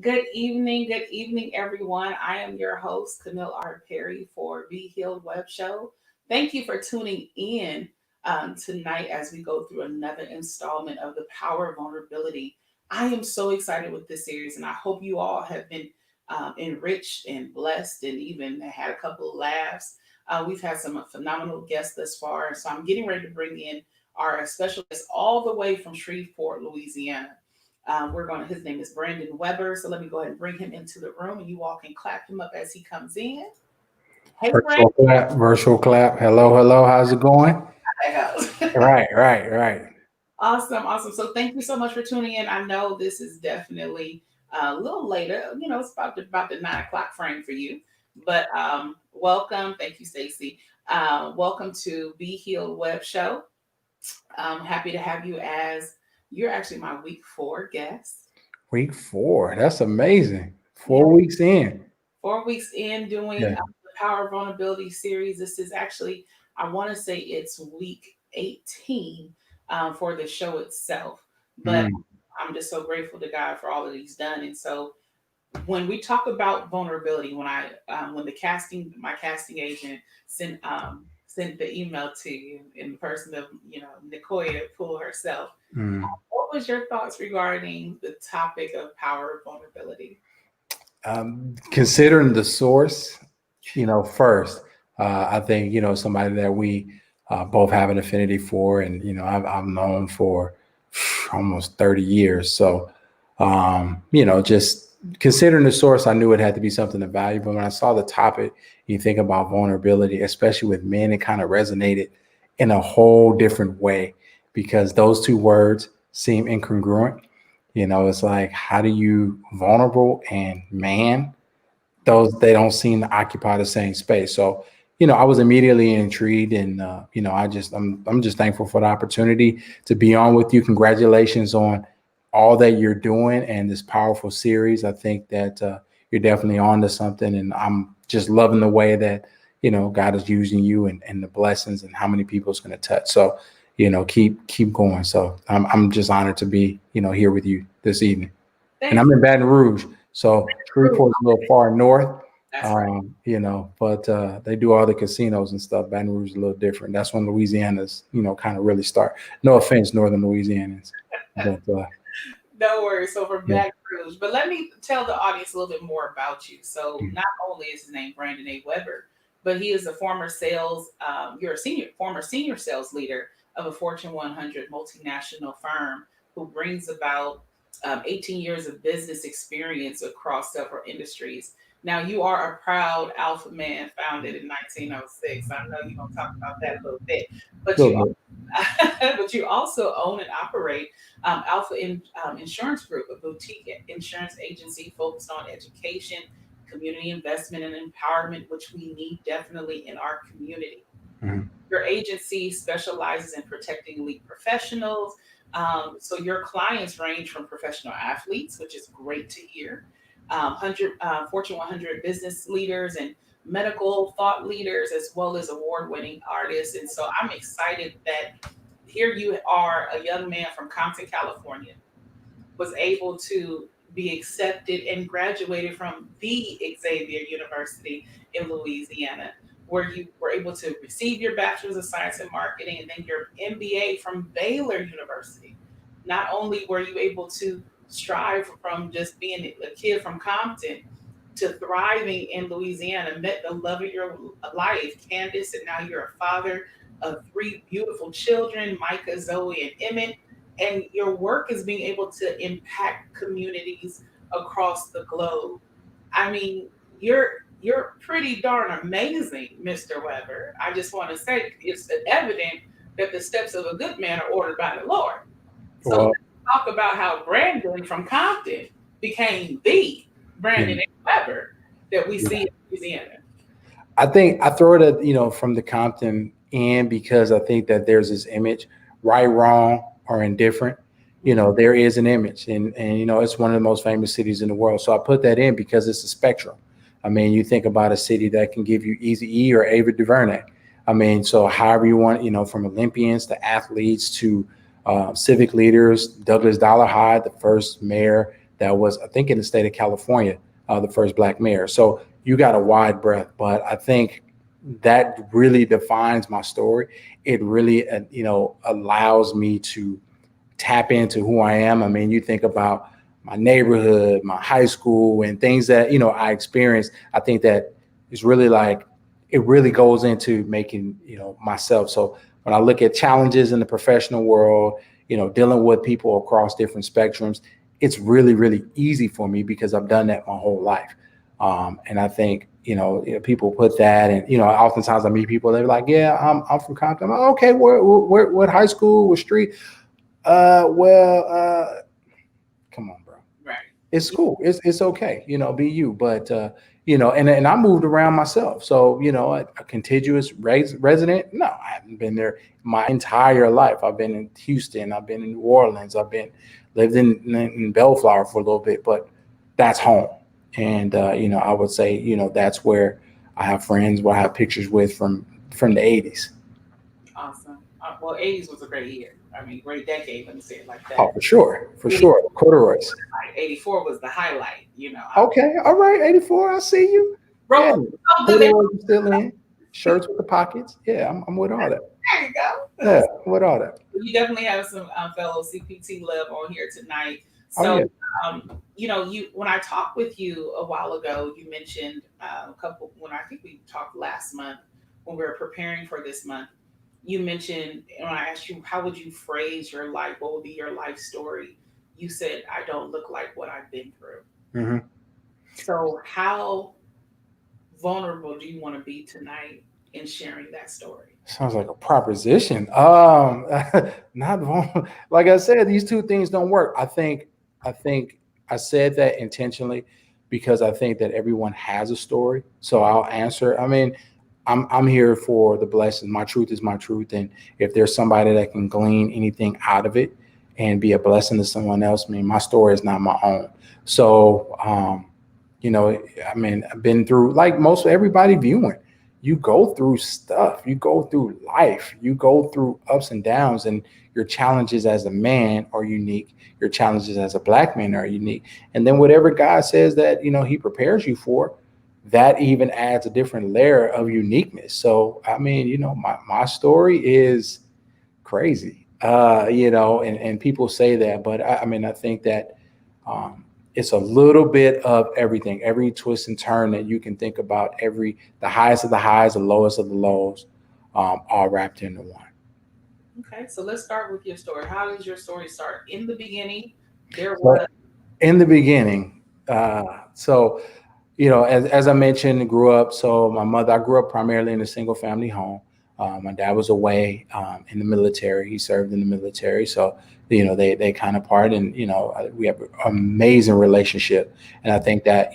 Good evening, everyone. I am your host, Camille R. Perry for Be Healed Webshow. Thank you for tuning in tonight as we go through another installment of The Power of Vulnerability. I am so excited with this series, and I hope you all have been enriched and blessed and even had a couple of laughs. We've had some phenomenal guests thus far, so I'm getting ready to bring in our special guest all the way from Shreveport, Louisiana. His name is Branden Weber. So let me go ahead and bring him into the room and you all can clap him up as he comes in. Hey, Virtual clap, virtual clap. Hello, hello. How's it going? Branden. Right. Awesome. So thank you so much for tuning in. I know this is definitely a little later. You know, it's about the 9 o'clock frame for you. But welcome. Thank you, Stacy. Welcome to Be Healed Web Show. I'm happy to have you as you're actually my week 4 guest. Week 4. That's amazing. Yeah. 4 weeks in. 4 weeks in doing Yeah. the Power of Vulnerability series. This is actually, I want to say it's week 18 for the show itself. But Mm. I'm just so grateful to God for all that He's done. And so when we talk about vulnerability, when my casting agent sent the email to you in the person of Nicoya Poole herself, Mm. what was your thoughts regarding the topic of power of vulnerability? Considering the source, first, I think, somebody that we both have an affinity for, and, I've known for almost 30 years. So, just considering the source, I knew it had to be something of value. But when I saw the topic, you think about vulnerability, especially with men, it kind of resonated in a whole different way because those two words seem incongruent. It's like, how do you vulnerable and man? Those they don't seem to occupy the same space. So, I was immediately intrigued, and I'm just thankful for the opportunity to be on with you. Congratulations on all that you're doing and this powerful series. I think that you're definitely on to something, and I'm just loving the way that God is using you and the blessings and how many people it's going to touch. So, keep going. So I'm just honored to be here with you this evening. And I'm in Baton Rouge, so Shreveport's a little far north. That's right. But they do all the casinos and stuff. Baton Rouge is a little different. That's when Louisiana's, kind of really start. No offense, Northern Louisianans, but No worries. So from yeah. Baton Rouge, but let me tell the audience a little bit more about you. So Mm. not only is his name Branden A. Weber, but he is a former sales. You're a former senior sales leader of a Fortune 100 multinational firm who brings about 18 years of business experience across several industries. Now you are a proud alpha man, founded in 1906. I know you're gonna talk about that a little bit, but Little you bit. but you also own and operate Insurance Group, a boutique insurance agency focused on education, community investment, and empowerment, which we need definitely in our community. Mhm. Your agency specializes in protecting elite professionals. So your clients range from professional athletes, which is great to hear, Fortune 100 business leaders and medical thought leaders, as well as award-winning artists. And so I'm excited that here you are, a young man from Compton, California, was able to be accepted and graduated from the Xavier University in Louisiana, where you were able to receive your Bachelor's of Science in Marketing and then your MBA from Baylor University. Not only were you able to strive from just being a kid from Compton to thriving in Louisiana, met the love of your life, Candace, and now you're a father of three beautiful children, Micah, Zoe, and Emmett. And your work is being able to impact communities across the globe. I mean, you're pretty darn amazing, Mr. Weber. I just want to say it's evident that the steps of a good man are ordered by the Lord. So Well, let's talk about how Branden from Compton became the Branden Weber that we see in Louisiana. I think I throw it at, from the Compton end because I think that there's this image, right, wrong, or indifferent. There is an image, and it's one of the most famous cities in the world. So I put that in because it's a spectrum. I mean, you think about a city that can give you Easy E or Ava DuVernay. I mean, so however you want, from Olympians to athletes to civic leaders, Douglas Dollar Hyde, the first mayor that was, I think, in the state of California, the first Black mayor. So you got a wide breadth, but I think that really defines my story. It really, allows me to tap into who I am. I mean, you think about my neighborhood, my high school, and things that, I experienced. I think that it's really like, it really goes into making, myself. So when I look at challenges in the professional world, dealing with people across different spectrums, it's really, really easy for me because I've done that my whole life. And I think, people put that, and, oftentimes I meet people, they're like, yeah, I'm from Compton. I'm like, okay, what high school, what street? Come on, bro. Right. It's cool. It's okay. Be you. But and I moved around myself. So a contiguous resident. No, I haven't been there my entire life. I've been in Houston. I've been in New Orleans. Lived in Bellflower for a little bit, but that's home. And I would say that's where I have friends, where I have pictures with from the 80s. Awesome. Well, 80s was a great year. I mean, great decade. Let me say it like that. Oh, for sure. Corduroys. 84 was the highlight. Okay. All right. 84. I see you. Yeah. Corduroys still in. Shirts with the pockets. Yeah, I'm with all that. There you go. Yeah, I'm with all that. You definitely have some fellow CPT love on here tonight. So, when I talked with you a while ago, you mentioned when I think we talked last month when we were preparing for this month, you mentioned, when I asked you, how would you phrase your life? What would be your life story? You said, I don't look like what I've been through. Mm-hmm. So how vulnerable do you want to be tonight in sharing that story? Sounds like a proposition. Not vulnerable. Like I said, these two things don't work. I think I said that intentionally because I think that everyone has a story. So I'll answer. I mean, I'm here for the blessing. My truth is my truth. And if there's somebody that can glean anything out of it and be a blessing to someone else, I mean, my story is not my own. So, I mean, I've been through, like most everybody viewing, you go through stuff, you go through life, you go through ups and downs, and your challenges as a man are unique. Your challenges as a Black man are unique. And then whatever God says that, he prepares you for, that even adds a different layer of uniqueness. So, I mean, my story is crazy, and people say that, but I think that it's a little bit of everything, every twist and turn that you can think about, the highest of the highs, the lowest of the lows, all wrapped into one. Okay, so let's start with your story. How does your story start? In the beginning, in the beginning, as I mentioned, grew up. So I grew up primarily in a single family home. My dad was away in the military. He served in the military. So, they kind of part, and, we have an amazing relationship. And I think that,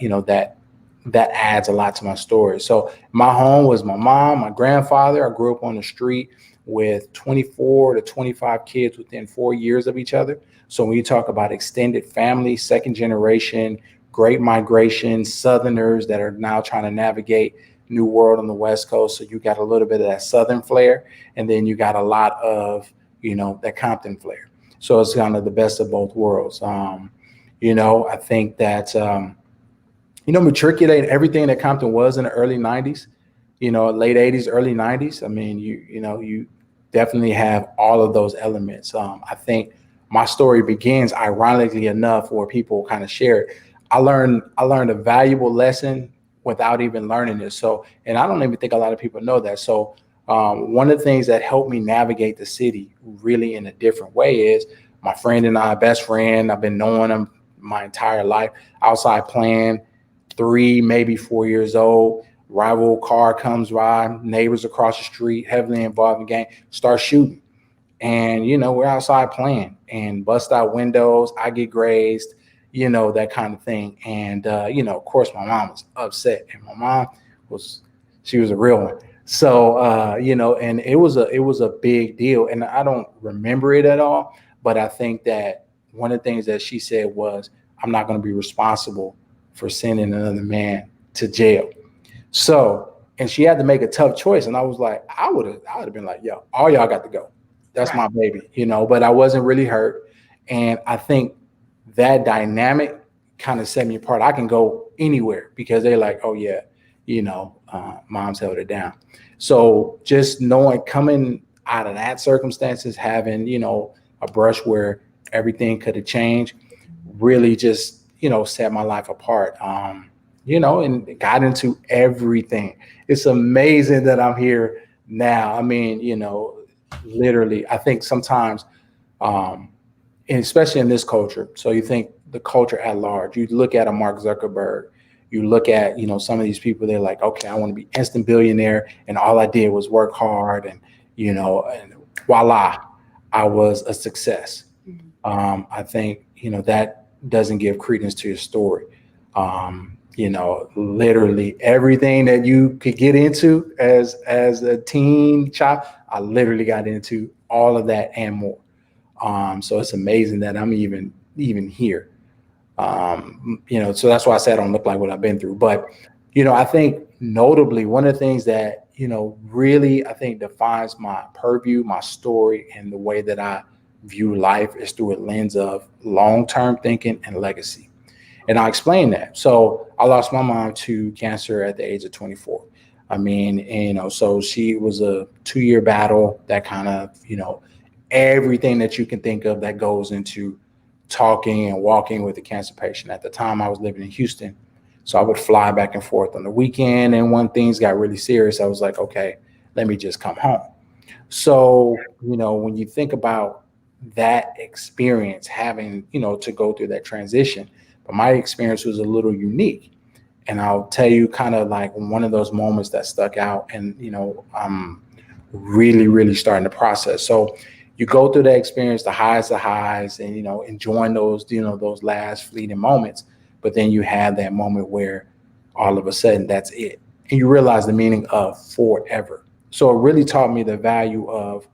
that adds a lot to my story. So my home was my mom, my grandfather. I grew up on the street with 24 to 25 kids within 4 years of each other. So when you talk about extended family, second generation, great migration, Southerners that are now trying to navigate new world on the West Coast. So you got a little bit of that Southern flair, and then you got a lot of, that Compton flair. So it's kind of the best of both worlds. I think that, matriculate everything that Compton was in the early 90s, late 80s, early 90s. I mean, you definitely have all of those elements. I think my story begins, ironically enough, where people kind of share it. I learned a valuable lesson without even learning it. So, and I don't even think a lot of people know that. So, one of the things that helped me navigate the city really in a different way is my friend and I, best friend. I've been knowing him my entire life. Outside playing, 3, maybe 4 years old. Rival car comes by, neighbors across the street, heavily involved in gang, start shooting. And, we're outside playing and bust out windows. I get grazed, that kind of thing. And, of course, my mom was upset, and my mom she was a real one. So, and it was a big deal. And I don't remember it at all. But I think that one of the things that she said was, I'm not going to be responsible for sending another man to jail. So, and she had to make a tough choice. And I was like, I would have been like, yo, all y'all got to go. That's my baby, but I wasn't really hurt. And I think that dynamic kind of set me apart. I can go anywhere because they're like, oh yeah, mom's held it down. So just knowing, coming out of that circumstances, having, a brush where everything could have changed, really just, set my life apart. And got into everything. It's amazing that I'm here now. I mean, literally, I think sometimes, and especially in this culture, so you think the culture at large, you look at a Mark Zuckerberg, you look at, some of these people, they're like, okay, I want to be instant billionaire. And all I did was work hard and, and voila, I was a success. I think, that doesn't give credence to your story. Literally everything that you could get into as a teen child, I literally got into all of that and more. So it's amazing that I'm even here. So that's why I said I don't look like what I've been through. But, I think notably one of the things that, really I think defines my purview, my story, and the way that I view life is through a lens of long-term thinking and legacy. And I'll explain that. So I lost my mom to cancer at the age of 24. I mean, so she was a 2-year battle that kind of, everything that you can think of that goes into talking and walking with a cancer patient. At the time, I was living in Houston. So I would fly back and forth on the weekend. And when things got really serious, I was like, okay, let me just come home. So, when you think about that experience, having, to go through that transition, but my experience was a little unique. And I'll tell you kind of like one of those moments that stuck out, and, I'm really, really starting the process. So you go through that experience, the highs, and, enjoying those, those last fleeting moments. But then you have that moment where all of a sudden that's it. And you realize the meaning of forever. So it really taught me the value of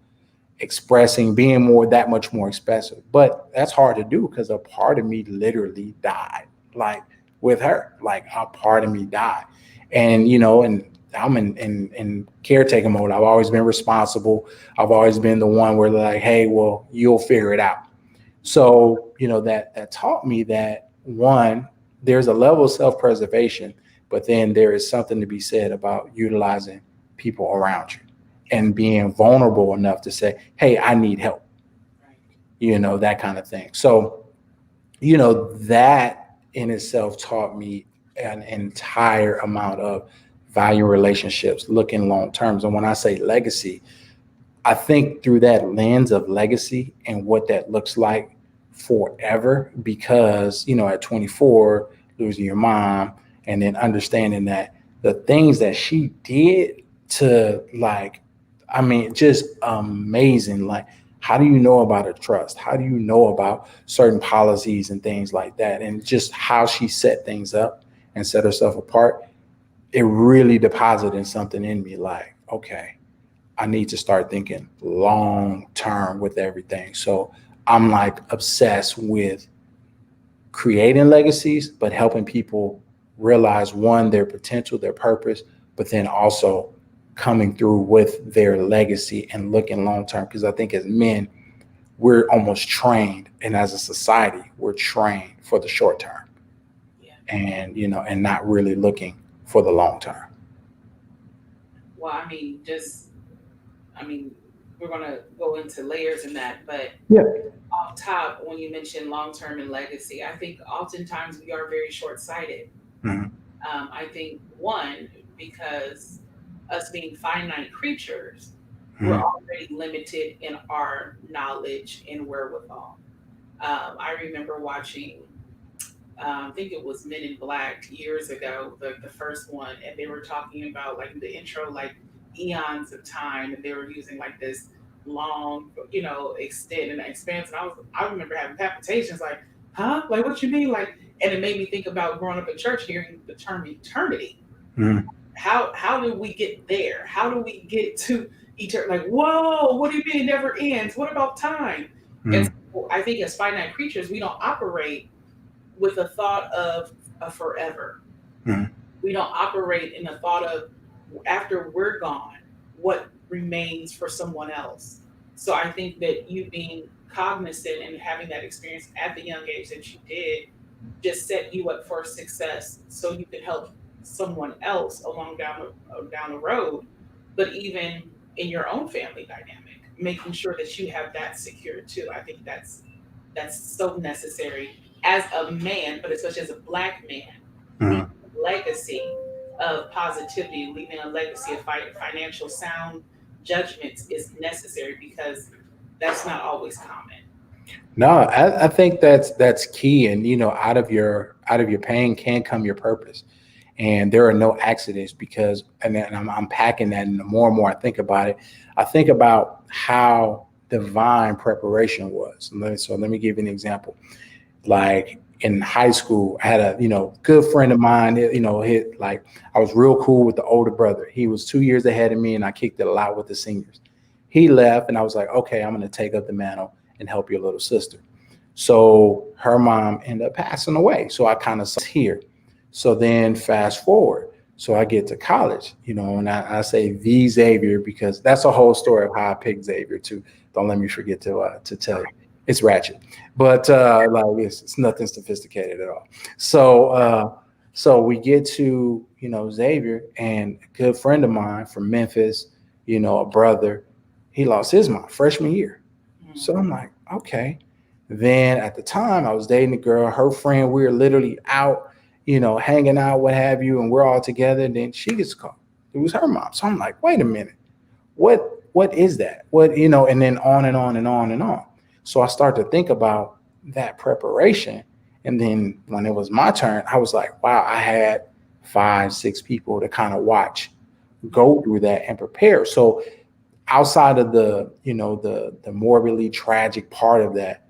expressing, being that much more expressive. But that's hard to do because a part of me literally died, like with her, like a part of me died. And, and I'm in caretaker mode. I've always been responsible. I've always been the one where they're like, hey, well, you'll figure it out. So, that taught me that, one, there's a level of self-preservation, but then there is something to be said about utilizing people around you and being vulnerable enough to say, hey, I need help, that kind of thing. So, that in itself taught me an entire amount of value relationships, looking long terms. And when I say legacy, I think through that lens of legacy and what that looks like forever, because, at 24, losing your mom and then understanding that the things that she did to, like, I mean, just amazing. Like, how do you know about a trust? How do you know about certain policies and things like that? And just how she set things up and set herself apart, it really deposited something in me like, okay, I need to start thinking long term with everything. So I'm like obsessed with creating legacies, but helping people realize, one, their potential, their purpose, but then also coming through with their legacy and looking long term. Because I think as men, we're almost trained, and as a society, we're trained for the short term, and and not really looking for the long term. Well, I mean, we're going to go into layers in that, but Yeah. off top, when you mention long term and legacy, I think oftentimes we are very short sighted. Mhm. I think one, because us being finite creatures, we're Mhm. already limited in our knowledge and wherewithal. I remember watching, I think it was Men in Black years ago, the first one, and they were talking about like the intro, like eons of time, and they were using like this long, extent and expanse. And I remember having palpitations, like, huh? Like, what you mean? Like, and it made me think about growing up in church, hearing the term eternity. Mhm. How do we get there? How do we get to eternity? Like, whoa, what do you mean it never ends? What about time? And Mhm. so I think as finite creatures, we don't operate with a thought of a forever. Mhm. We don't operate in the thought of after we're gone, what remains for someone else. So I think that you being cognizant and having that experience at the young age that you did just set you up for success so you could help someone else along down the road, but even in your own family dynamic, making sure that you have that secure too. I think that's so necessary as a man, but especially as a black man, leaving Mhm. a legacy of positivity, leaving a legacy of financial sound judgments is necessary because that's not always common. No, I think that's key. And out of your pain can come your purpose. And there are no accidents because, and then I'm unpacking that, and the more and more I think about it, I think about how divine preparation was. So let me give you an example. Like in high school, I had a good friend of mine. Like I was real cool with the older brother. He was 2 years ahead of me, and I kicked it a lot with the seniors. He left, and I was like, okay, I'm going to take up the mantle and help your little sister. So her mom ended up passing away. So I kind of here. So then fast forward. So I get to college, and I say the Xavier because that's a whole story of how I picked Xavier too. Don't let me forget to tell you. It's ratchet, but like it's nothing sophisticated at all. So we get to Xavier, and a good friend of mine from Memphis, a brother, he lost his mom freshman year. So Mm. I'm like, okay. Then at the time, I was dating a girl, her friend, we were literally out, hanging out, what have you, and we're all together. And then she gets called. It was her mom. So I'm like, wait a minute, what is that? And then on and on and on and on. So I start to think about that preparation. And then when it was my turn, I was like, wow, I had 5, 6 people to kind of watch go through that and prepare. So outside of the morbidly tragic part of that,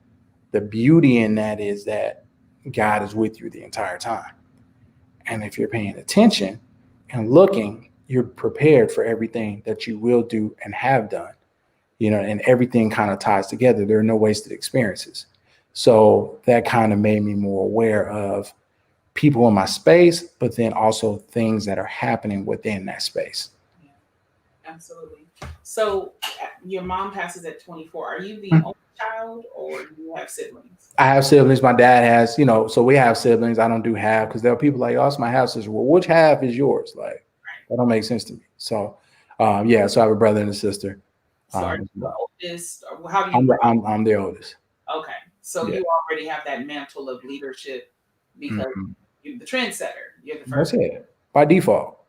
the beauty in that is that God is with you the entire time. And if you're paying attention and looking, you're prepared for everything that you will do and have done, and everything kind of ties together. There are no wasted experiences. So that kind of made me more aware of people in my space, but then also things that are happening within that space. Yeah, absolutely. So your mom passes at 24. Are you the only child or do you have siblings? I have siblings. My dad has, so we have siblings. I don't do half because there are people like, oh, it's my half sister. Well, which half is yours? Like, that don't make sense to me. So, yeah, so I have a brother and a sister. So are you As the well. oldest? Or how do I'm you? I'm the oldest. Okay, so Yeah. you already have that mantle of leadership because Mhm. you're the trendsetter. You're the That's first. it. By default.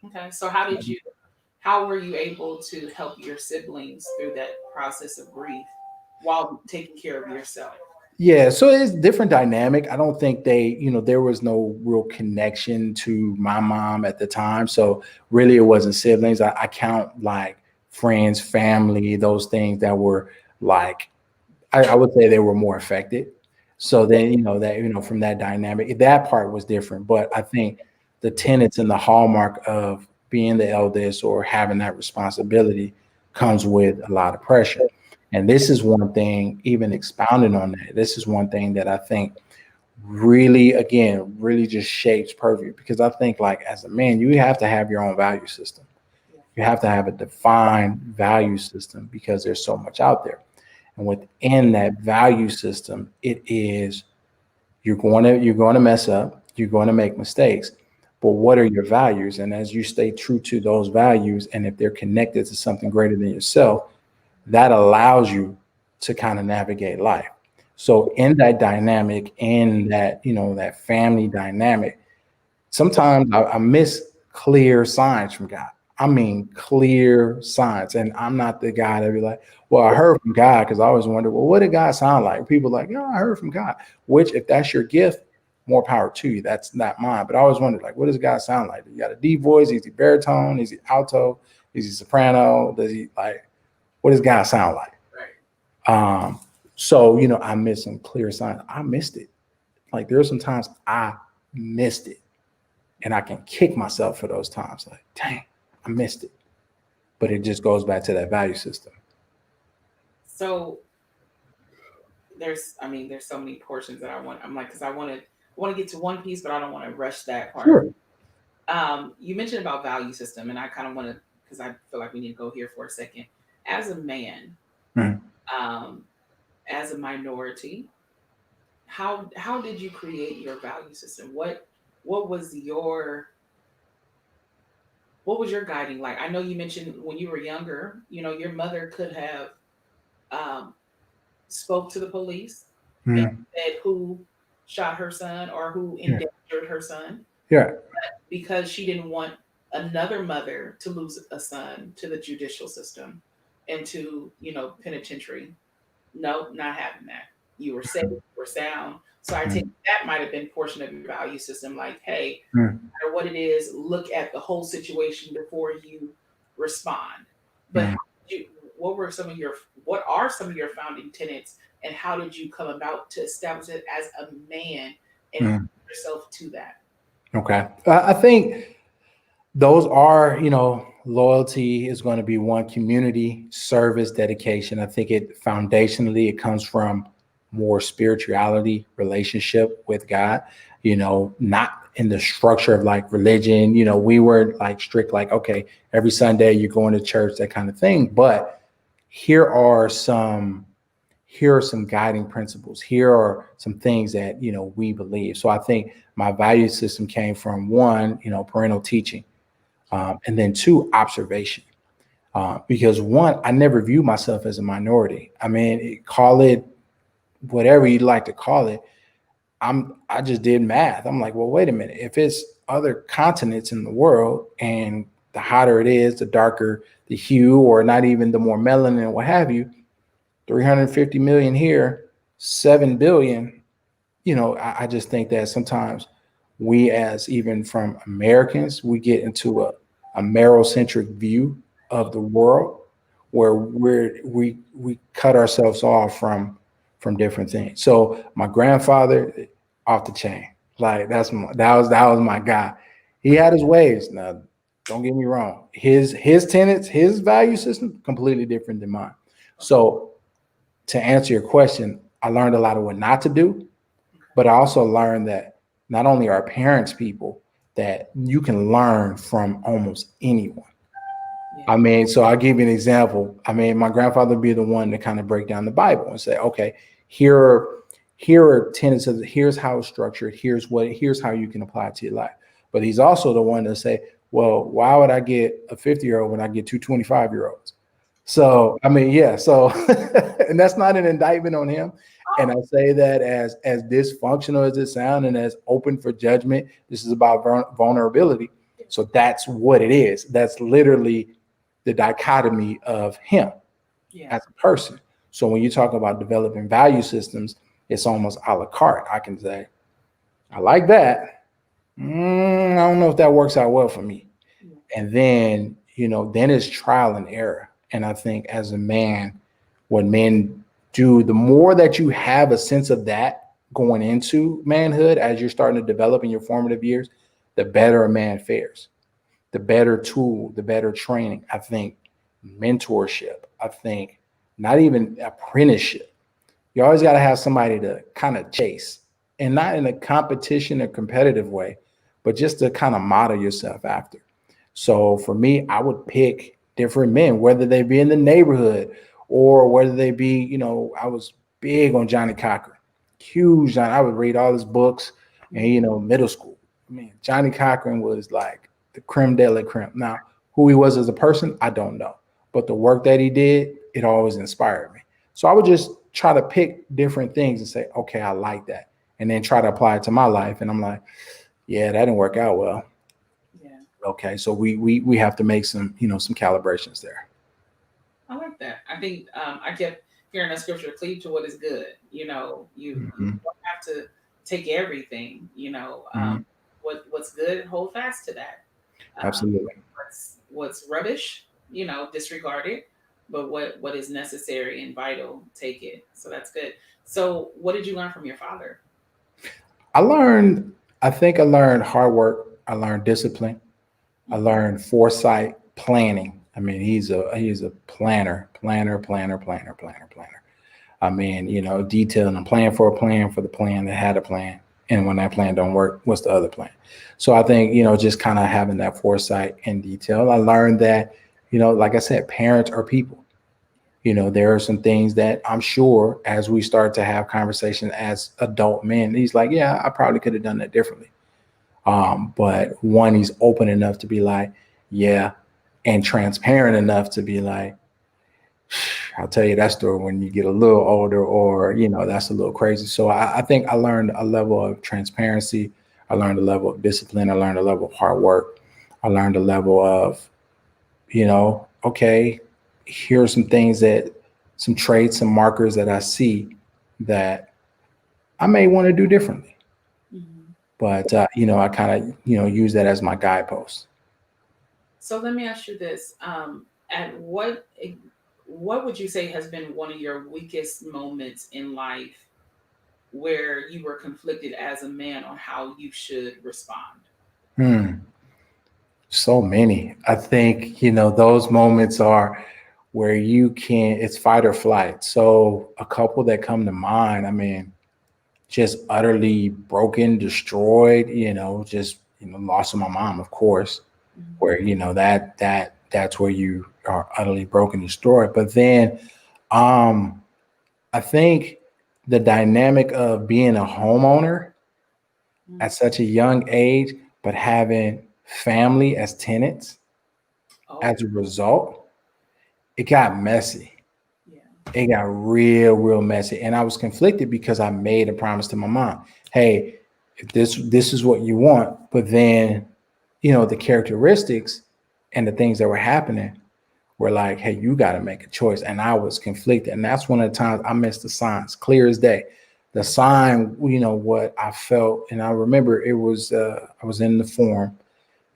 Okay, so how were you able to help your siblings through that process of grief while taking care of yourself? Yeah, so it's different dynamic. I don't think there was no real connection to my mom at the time. So really it wasn't siblings. I count like friends, family, those things that were like, I would say they were more affected. So then, from that dynamic, that part was different. But I think the tenets and the hallmark of being the eldest or having that responsibility comes with a lot of pressure. And this is one thing, even expounding on that, this is one thing that I think really, again, really just shapes purview because I think like as a man, you have to have your own value system. Yeah. You have to have a defined value system because there's so much out there. And within that value system, it is you're going to mess up, you're going to make mistakes. But what are your values? And as you stay true to those values, and if they're connected to something greater than yourself, that allows you to kind of navigate life. So in that dynamic, in that, that family dynamic, sometimes I miss clear signs from God. I mean, clear signs. And I'm not the guy that be like, well, I heard from God, because I always wonder, well, what did God sound like? People like, I heard from God, which if that's your gift, more power to you. That's not mine. But I always wondered, like, what does God sound like? You got a deep voice? Is he baritone? Is he alto? Is he soprano? Does he what does God sound like? Right. So, I missed some clear signs. I missed it. Like there are some times I missed it. And I can kick myself for those times. Like, dang, I missed it. But it just goes back to that value system. So there's so many portions that I'm like, because I want to get to one piece, but I don't want to rush that part. Sure. You mentioned about value system, and I kind of want to, because I feel like we need to go here for a second. As a man, as a minority, how did you create your value system? What was your guiding light? I know you mentioned when you were younger, your mother could have spoke to the police and said who shot her son or who endangered her son. Yeah. Because she didn't want another mother to lose a son to the judicial system and to, penitentiary. No, not having that. You were safe, you were sound. So I think that might have been portion of your value system. Like, hey, no matter what it is, look at the whole situation before you respond. But what are some of your founding tenets, and how did you come about to establish it as a man and hold yourself to that? Okay. I think those are, loyalty is going to be one, community, service, dedication. I think foundationally, it comes from more spirituality, relationship with God, not in the structure of like religion. We weren't like strict, like, okay, every Sunday you're going to church, that kind of thing. But here are some guiding principles. Here are some things that, we believe. So I think my value system came from one, parental teaching. And then two, observation. Because one, I never view myself as a minority. I mean, call it whatever you'd like to call it. I just did math. I'm like, well, wait a minute. If it's other continents in the world, and the hotter it is, the darker the hue, or not even the more melanin, what have you, 350 million here, 7 billion. I just think that sometimes we, as even from Americans, we get into a Amerocentric view of the world, where we cut ourselves off from different things. So my grandfather, off the chain, like that was my guy. He had his ways. Now, don't get me wrong. His tenets, his value system, completely different than mine. So to answer your question, I learned a lot of what not to do, but I also learned that not only are parents people, that you can learn from almost anyone. I mean, so I'll give you an example. I mean, my grandfather would be the one to kind of break down the Bible and say, okay, here are tenets of here's how it's structured. Here's how you can apply it to your life. But he's also the one to say, well, why would I get a 50-year-old when I get two 25-year-olds? So, I mean, yeah. So, and that's not an indictment on him. And I say that as dysfunctional as it sounds and as open for judgment. This is about vulnerability. So that's what it is. That's literally the dichotomy of him as a person. So when you talk about developing value systems, it's almost a la carte. I can say, I like that. I don't know if that works out well for me. And then, then it's trial and error. And I think as a man, what men do, the more that you have a sense of that going into manhood, as you're starting to develop in your formative years, the better a man fares, the better tool, the better training. I think mentorship, I think not even apprenticeship. You always got to have somebody to kind of chase, and not in a competition or competitive way, but just to kind of model yourself after. So for me, I would pick different men, whether they be in the neighborhood or whether they be, I was big on Johnny Cochran, huge. I would read all his books and, middle school. I mean, Johnny Cochran was like the creme de la creme. Now, who he was as a person, I don't know. But the work that he did, it always inspired me. So I would just try to pick different things and say, okay, I like that. And then try to apply it to my life. And I'm like, yeah, that didn't work out well. Yeah. Okay. So we have to make some, some calibrations there. I like that. I think I kept hearing that scripture, cleave to what is good. You Hmm. don't have to take everything, Hmm. what's good, hold fast to that. Absolutely. What's rubbish, disregard it. But what is necessary and vital, take it. So that's good. So what did you learn from your father? I think I learned hard work. I learned discipline. I Mhm. learned foresight, planning. I mean, he's a planner. I mean, detailing a plan for the plan that had a plan. And when that plan don't work, what's the other plan? So I think, just kind of having that foresight and detail. I learned that, like I said, parents are people. There are some things that I'm sure as we start to have conversations as adult men, he's like, yeah, I probably could have done that differently. But one, he's open enough to be like, yeah, and transparent enough to be like, I'll tell you that story when you get a little older, or that's a little crazy. So I think I learned a level of transparency. I learned a level of discipline. I learned a level of hard work. I learned a level of, okay, here are some things some traits, some markers that I see that I may want to do differently. Mhm. But I kind of use that as my guidepost. So let me ask you this: at what would you say has been one of your weakest moments in life where you were conflicted as a man on how you should respond? Hmm. So many. I think, those moments are where it's fight or flight. So a couple that come to mind, I mean, just utterly broken, destroyed, just, loss of my mom, of course, Mhm. where, that's where you are utterly broken, destroyed. But then, um, I think the dynamic of being a homeowner Mhm. at such a young age, but having family as tenants, as Oh, a result, it got messy. yeah. It got real, real messy. And I was conflicted because I made a promise to my mom. Hey, if this is what you want, but then, the characteristics and the things that were happening were like, hey, you got to make a choice. And I was conflicted. And that's one of the times I missed the signs, clear as day. The sign, what I felt, and I remember it was I was in the forum,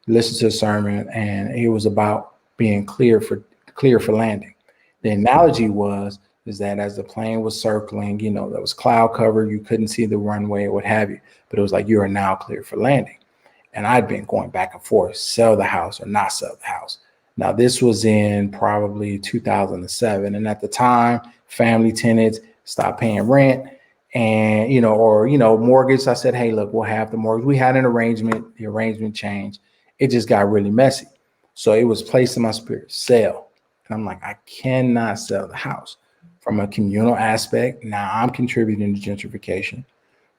listened to a sermon, and it was about being clear for landing. The analogy is that as the plane was circling, there was cloud cover, you couldn't see the runway or what have you, but it was like you are now clear for landing. And I'd been going back and forth, sell the house or not sell the house. Now this was in probably 2007, and at the time, family tenants stopped paying rent, and or mortgage. I said, hey, look, we'll have the mortgage. We had an arrangement. The arrangement changed. It just got really messy. So it was placed in my spirit, sell. And I'm like, I cannot sell the house. From a communal aspect, now I'm contributing to gentrification.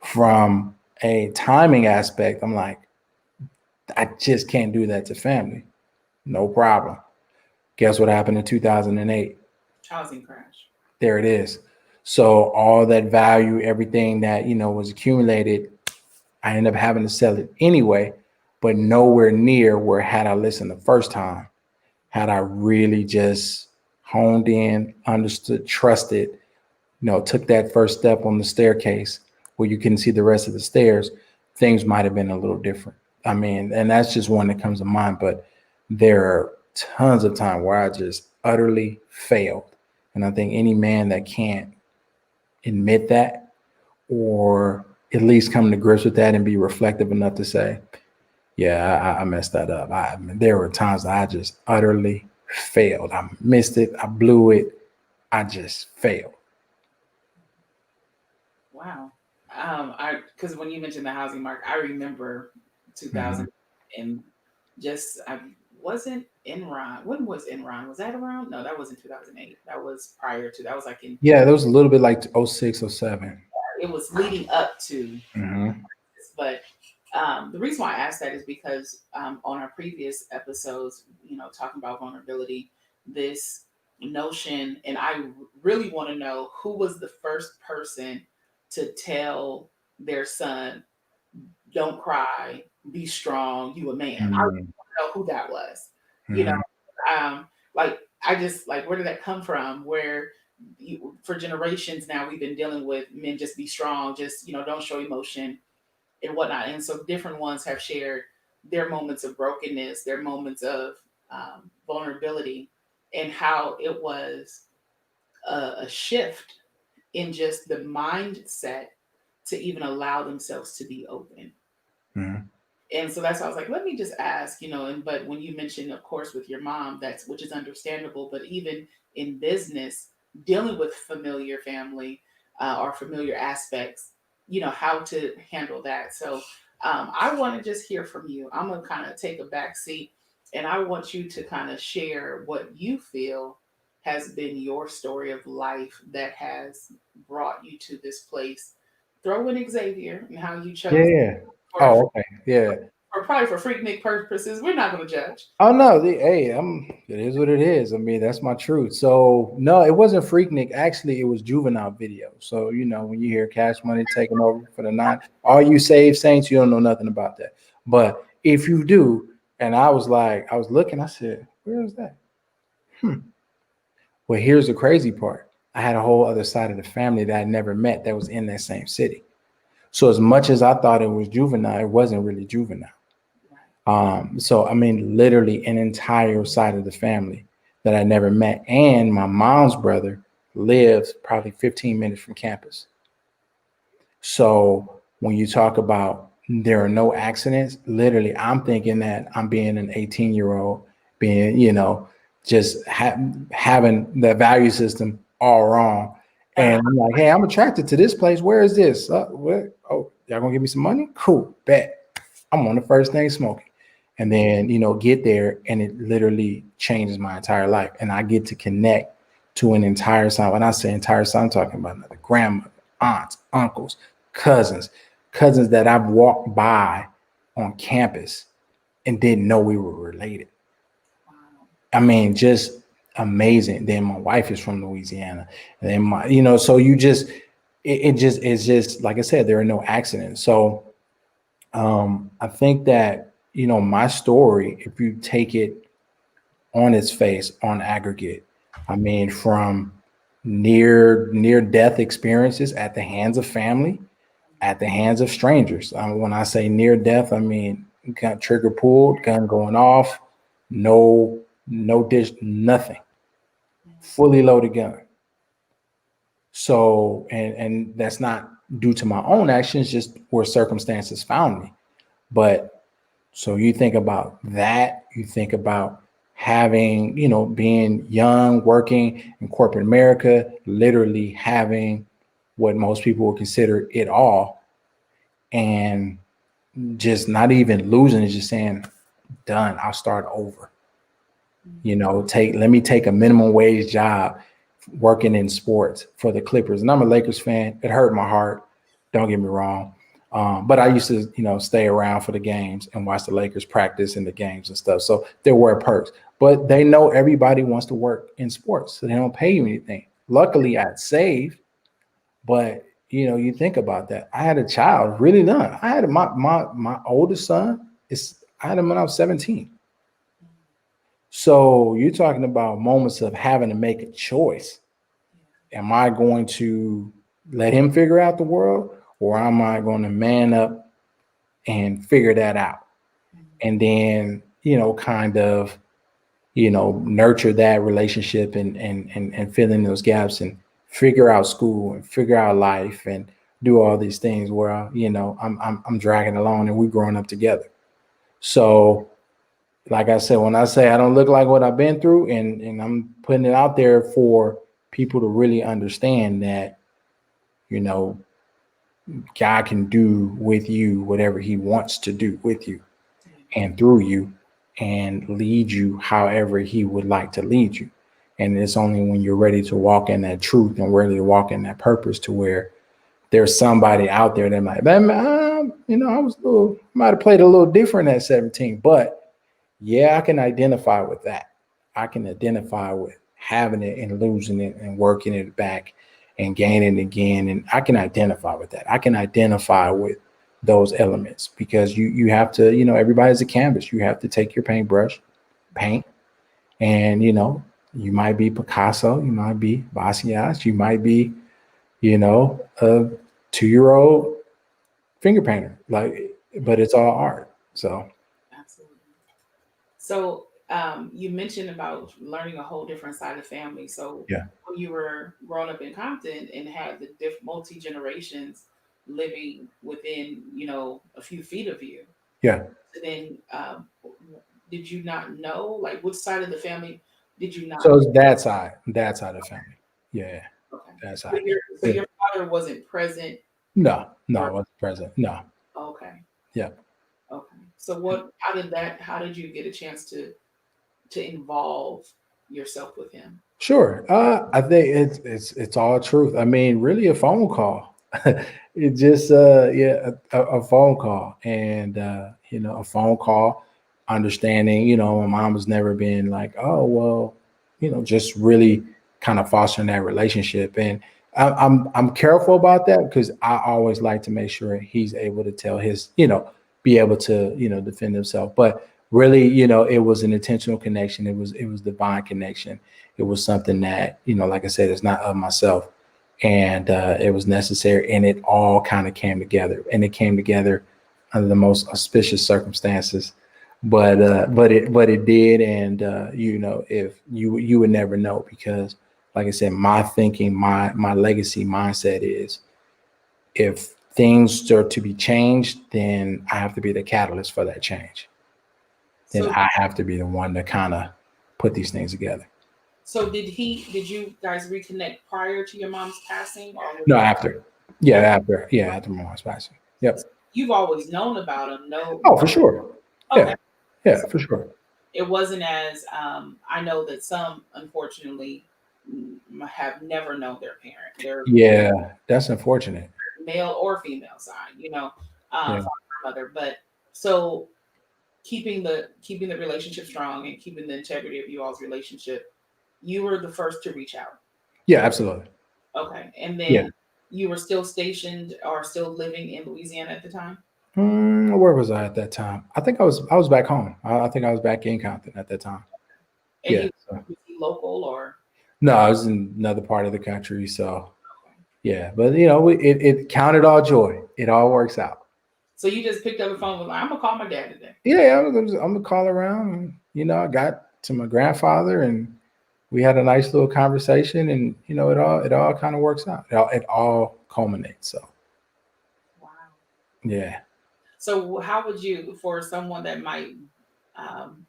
From a timing aspect, I'm like, I just can't do that to family. No problem. Guess what happened in 2008? Housing crash. There it is. So all that value, everything that, was accumulated, I ended up having to sell it anyway, but nowhere near where had I listened the first time, had I really just honed in, understood, trusted, took that first step on the staircase where you couldn't see the rest of the stairs, things might have been a little different. I mean, and that's just one that comes to mind, but there are tons of time where I just utterly failed. And I think any man that can't admit that, or at least come to grips with that and be reflective enough to say, yeah, I messed that up. There were times that I just utterly failed. I missed it. I blew it. I just failed. Wow. I because when you mentioned the housing market, I remember Mhm. 2000 and just I wasn't Enron. When was Enron? Was that around? No, that was in 2008. That was prior to. That was like in. Yeah, there was a little bit like '06, '07. It was leading up to Hmm. this, but the reason why I asked that is because on our previous episodes, talking about vulnerability, this notion, and I really want to know who was the first person to tell their son, "Don't cry, be strong, you a man." I Mm-hmm. really want to know who that was. You know, Mm-hmm. like I just like, where did that come from? Where for generations now we've been dealing with men just be strong, just don't show emotion and whatnot. And so different ones have shared their moments of brokenness, their moments of vulnerability, and how it was a shift in just the mindset to even allow themselves to be open. Mm-hmm. And so that's why I was like, let me just ask, and but when you mentioned, of course, with your mom, that's which is understandable, but even in business, dealing with familiar family or familiar aspects, how to handle that. So I want to just hear from you. I'm gonna kind of take a back seat, and I want you to kind of share what you feel has been your story of life that has brought you to this place. Throw in Xavier and how you chose Yeah. for Oh, okay. Yeah. or probably for Freaknik purposes. We're not going to judge. Oh no, hey, it is what it is. I mean, that's my truth. So no, it wasn't Freaknik. Actually, it was juvenile video. So when you hear Cash Money taking over for the nine, all you saved saints, you don't know nothing about that. But if you do, and I was like, I was looking, I said, where is that? Well, here's the crazy part. I had a whole other side of the family that I never met that was in that same city. So as much as I thought it was juvenile, it wasn't really juvenile. So I mean, literally an entire side of the family that I never met. And my mom's brother lives probably 15 minutes from campus. So when you talk about there are no accidents, literally, I'm thinking that I'm being an 18-year-old, being, just having the value system all wrong. And I'm like, hey, I'm attracted to this place. Where is this? What? Oh, y'all gonna give me some money? Cool, bet. I'm on the first thing smoking. And then, get there and it literally changes my entire life. And I get to connect to an entire side. When I say entire side, I'm talking about another grandmother, aunts, uncles, cousins, cousins that I've walked by on campus and didn't know we were related. I mean, just amazing. Then my wife is from Louisiana. And then so it's just like I said, there are no accidents. So I think that, my story, if you take it on its face, on aggregate, I mean, from near death experiences at the hands of family, at the hands of strangers. When I say near death, I mean got trigger pulled, gun going off, no dish, nothing, fully loaded gun. So, and that's not due to my own actions, just where circumstances found me. But so you think about that, you think about having, being young, working in corporate America, literally having what most people would consider it all, and just not even losing, is just saying, done, I'll start over. Let me take a minimum wage job working in sports for the Clippers. And I'm a Lakers fan. It hurt my heart. Don't get me wrong. But I used to, stay around for the games and watch the Lakers practice in the games and stuff. So there were perks, but they know everybody wants to work in sports, so they don't pay you anything. Luckily, I'd saved, but you think about that. I had a child really young. I had my oldest son I had him when I was 17. So you're talking about moments of having to make a choice. Am I going to let him figure out the world, or am I going to man up and figure that out? And then, kind of, nurture that relationship and fill in those gaps and figure out school and figure out life and do all these things where, I'm dragging along and we're growing up together. So, like I said, when I say I don't look like what I've been through, and I'm putting it out there for people to really understand that, God can do with you whatever he wants to do with you and through you, and lead you however he would like to lead you. And it's only when you're ready to walk in that truth and ready to walk in that purpose to where there's somebody out there that might, might have played a little different at 17, but yeah, I can identify with that. I can identify with having it and losing it and working it back and gaining it again. And I can identify with that. I can identify with those elements because you have to, everybody's a canvas. You have to take your paintbrush, paint, and you might be Picasso, you might be Basquiat, you might be, a 2-year-old finger painter. But it's all art. So Absolutely. So you mentioned about learning a whole different side of family. So yeah, when you were growing up in Compton and had the multi generations living within, a few feet of you, yeah. then did you not know, like, which side of the family did you not? So it's that side of the family. Yeah, Okay. that So side. so Yeah. your father wasn't present. No, I Or wasn't present. No. okay. Yeah. Okay. So how did you get a chance to involve yourself with him? Sure. I think it's all truth. I mean, really a phone call. It just a phone call and a phone call, understanding, my mom has never been like, oh well, just really kind of fostering that relationship. And I'm careful about that because I always like to make sure he's able to tell his, be able to, defend himself. But really, it was an intentional connection. It was divine connection. It was something that, like I said, it's not of myself. And it was necessary. And it all kind of came together. And it came together under the most auspicious circumstances. But it did. And if you would never know because, like I said, my thinking, my legacy mindset is if things start to be changed, then I have to be the catalyst for that change. Then So I have to be the one to kind of put these things together. so did you guys reconnect prior to your mom's passing, or was No, it after. Yeah, after my mom's passing. Yep. you've always known about him? No. Oh, for sure. Okay. Yeah, yeah, So for sure. it wasn't as I know that some unfortunately have never known their parent, their Yeah, that's unfortunate. male or female side, Yeah. father or mother. But so keeping the relationship strong and keeping the integrity of you all's relationship, you were the first to reach out. Yeah, absolutely. Okay. And Yeah. then you were still stationed or still living in Louisiana at the time? Where was I at that time? I think I was back home. I think I was back in Compton at that time. And Yeah. he So was he local or no, I was in another part of the country. So okay. yeah, but it counted all joy. It all works out. So you just picked up the phone and was like, I'm gonna call my dad today. Yeah, I'm gonna call around. And, I got to my grandfather, and we had a nice little conversation, and it all kind of works out. It all culminates. So Wow. yeah. So how would you, for someone that might um,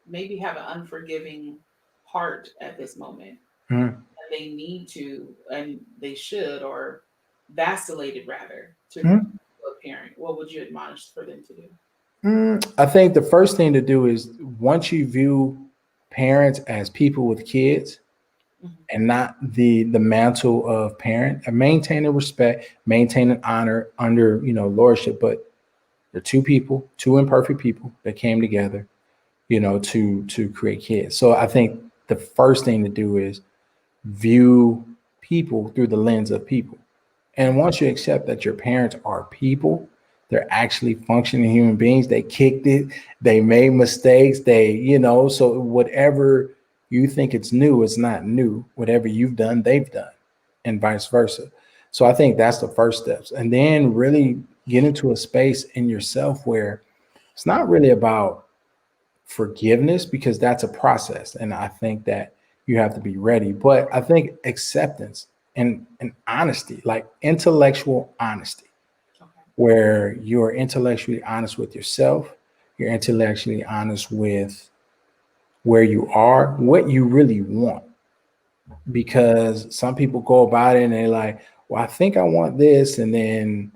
maybe have an unforgiving heart at this moment, Mhm. and they need to, and they should, or vacillated rather, to reach Mhm. out to a parent, what would you admonish for them to do? I think the first thing to do is once you view parents as people with kids Mhm. and not the mantle of parent, and maintain the respect, maintain an honor under lordship, but they're two people, two imperfect people that came together, to create kids. So I think the first thing to do is view people through the lens of people. And once you accept that your parents are people, they're actually functioning human beings. They kicked it, they made mistakes, so whatever you think it's new, it's not new. Whatever you've done, they've done, and vice versa. So I think that's the first steps. And then really get into a space in yourself where it's not really about forgiveness because that's a process. And I think that you have to be ready. But I think acceptance and honesty, like intellectual honesty, Okay. where you're intellectually honest with yourself, you're intellectually honest with where you are, what you really want. Because some people go about it and they're like, well, I think I want this. And then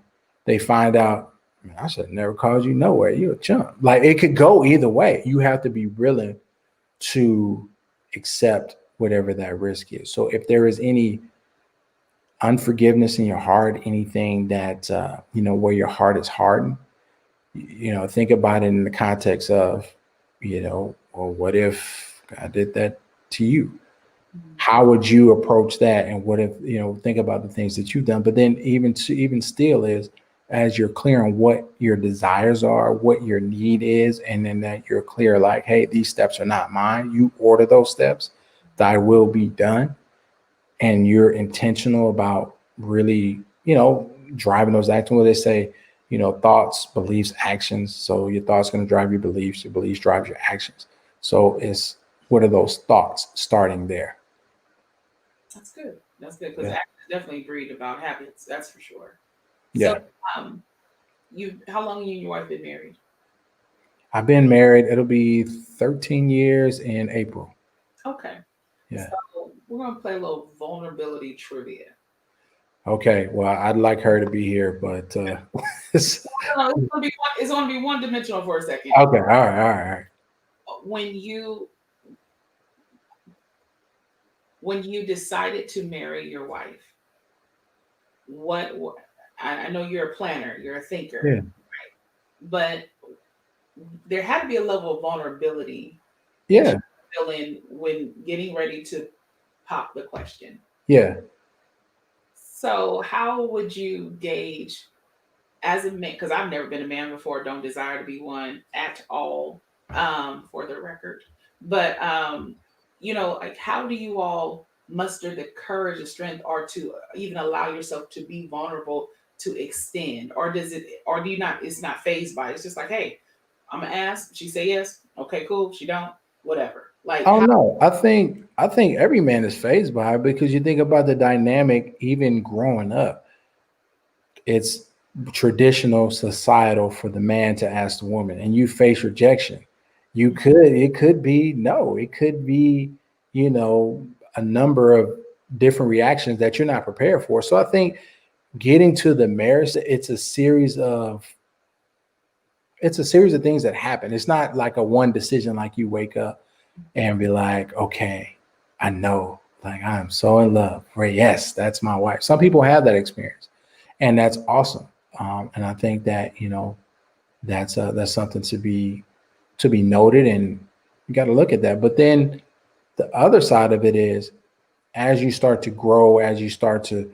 they find out, "Man, I should have never called you nowhere. You're a chump." Like it could go either way. You have to be willing to accept whatever that risk is. So if there is any unforgiveness in your heart, anything that where your heart is hardened, think about it in the context of, well, what if God did that to you? How would you approach that? And what if, you know, think about the things that you've done, but then even still is, as you're clear on what your desires are, what your need is, and then that you're clear, like, hey, these steps are not mine. You order those steps, thy will be done. And you're intentional about really, you know, driving those actions. Where they say, you know, thoughts, beliefs, actions. So your thoughts going to drive your beliefs drive your actions. So it's, what are those thoughts starting there? That's good. That's good, because Yeah. actions definitely breed about habits. That's for sure. So, Yeah. um, how long you and your wife been married? I've been married. It'll be 13 years in April. Okay. Yeah. So we're gonna play a little vulnerability trivia. Okay. Well, I'd like her to be here, but it's, No, it's gonna be one dimensional for a second. okay. All right. All right. When you decided to marry your wife, what I know you're a planner, you're a thinker, Yeah. but there had to be a level of vulnerability that Yeah. you feel in when getting ready to pop the question. Yeah. So how would you gauge as a man? Because I've never been a man before, don't desire to be one at all, for the record. But like, how do you all muster the courage and strength, or to even allow yourself to be vulnerable, to extend, or do you not? It's not phased by it. It's just like, hey, I'm gonna ask. She say yes. Okay, cool. She don't. Whatever. Like, Oh how? no, I think every man is phased by it, because you think about the dynamic even growing up. It's traditional societal for the man to ask the woman, and you face rejection. It could be no, it could be, you know, a number of different reactions that you're not prepared for. So I think getting to the marriage, it's a series of things that happen. It's not like a one decision, like you wake up and be like, okay, I know, like, I am so in love. Or yes, that's my wife. Some people have that experience, and that's awesome. And I think that, you know, that's something to be noted, and you got to look at that. But then the other side of it is, as you start to grow, as you start to,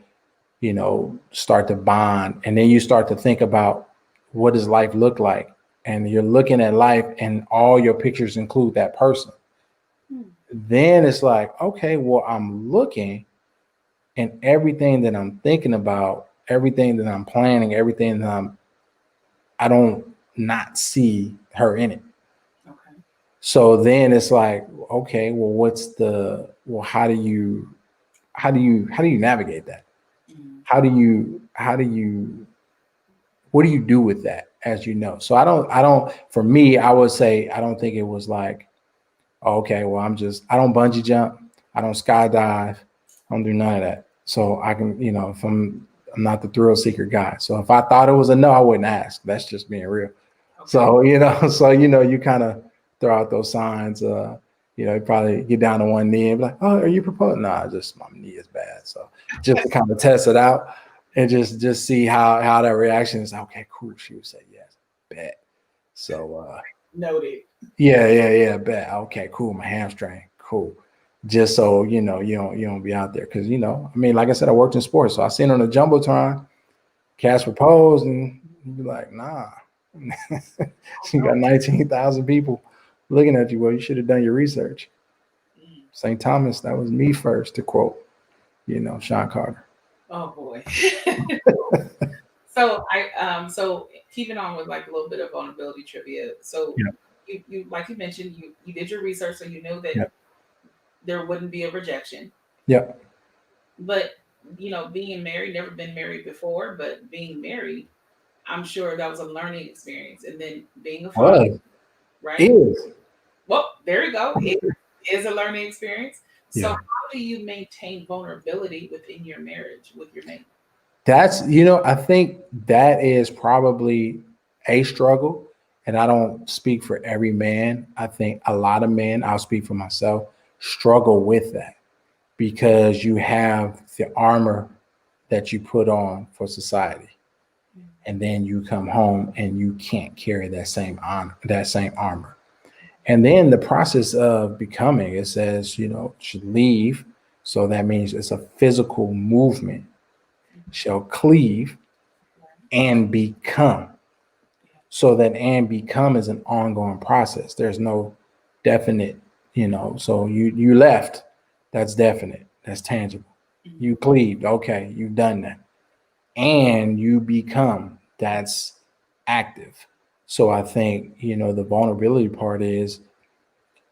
you know, start to bond, and then you start to think about, what does life look like? And you're looking at life, and all your pictures include that person. Hmm. Then it's like, okay, well, I'm looking, and everything that I'm thinking about, everything that I'm planning, everything that I don't not see her in it. Okay. So then it's like, okay, well, how do you navigate that? Mm. What do you do with that, as you know? So I don't, for me, I would say, I don't think it was like, okay, well, I don't bungee jump, I don't skydive, I don't do none of that. So I can, you know, if I'm not the thrill seeker guy. So if I thought it was a no, I wouldn't ask. That's just being real. Okay. So, you know, you kind of throw out those signs. You probably get down to one knee and be like, oh, are you proposing? Nah, just my knee is bad. So just to kind of test it out, and just see how that reaction is. Okay, cool. She would say yes, bet. So Noted. yeah, bet. Okay, cool. My hamstring, cool. Just so you don't be out there, because I mean, like I said, I worked in sports, so I seen on the jumbotron, cats propose, and you be like, nah. You got 19,000 people looking at you. Well, you should have done your research. Mm. St. Thomas, that was me first, to quote, Sean Carter. Oh boy. So keeping on with like a little bit of vulnerability trivia. So Yeah, you like you mentioned, you did your research, so you know that yeah, there wouldn't be a rejection. yeah. But being married, never been married before, but being married, I'm sure that was a learning experience. And then being a father, Was, right? is. Well, there you go. It is a learning experience. So Yeah. how do you maintain vulnerability within your marriage with your mate? I think that is probably a struggle. And I don't speak for every man. I think a lot of men, I'll speak for myself, struggle with that, because you have the armor that you put on for society. And then you come home and you can't carry that same armor. And then the process of becoming, it says, should leave. So that means it's a physical movement. Shall cleave and become. So that and become is an ongoing process. There's no definite, so you left, that's definite, that's tangible. You cleaved, okay, you've done that. And you become, that's active. So I think, the vulnerability part is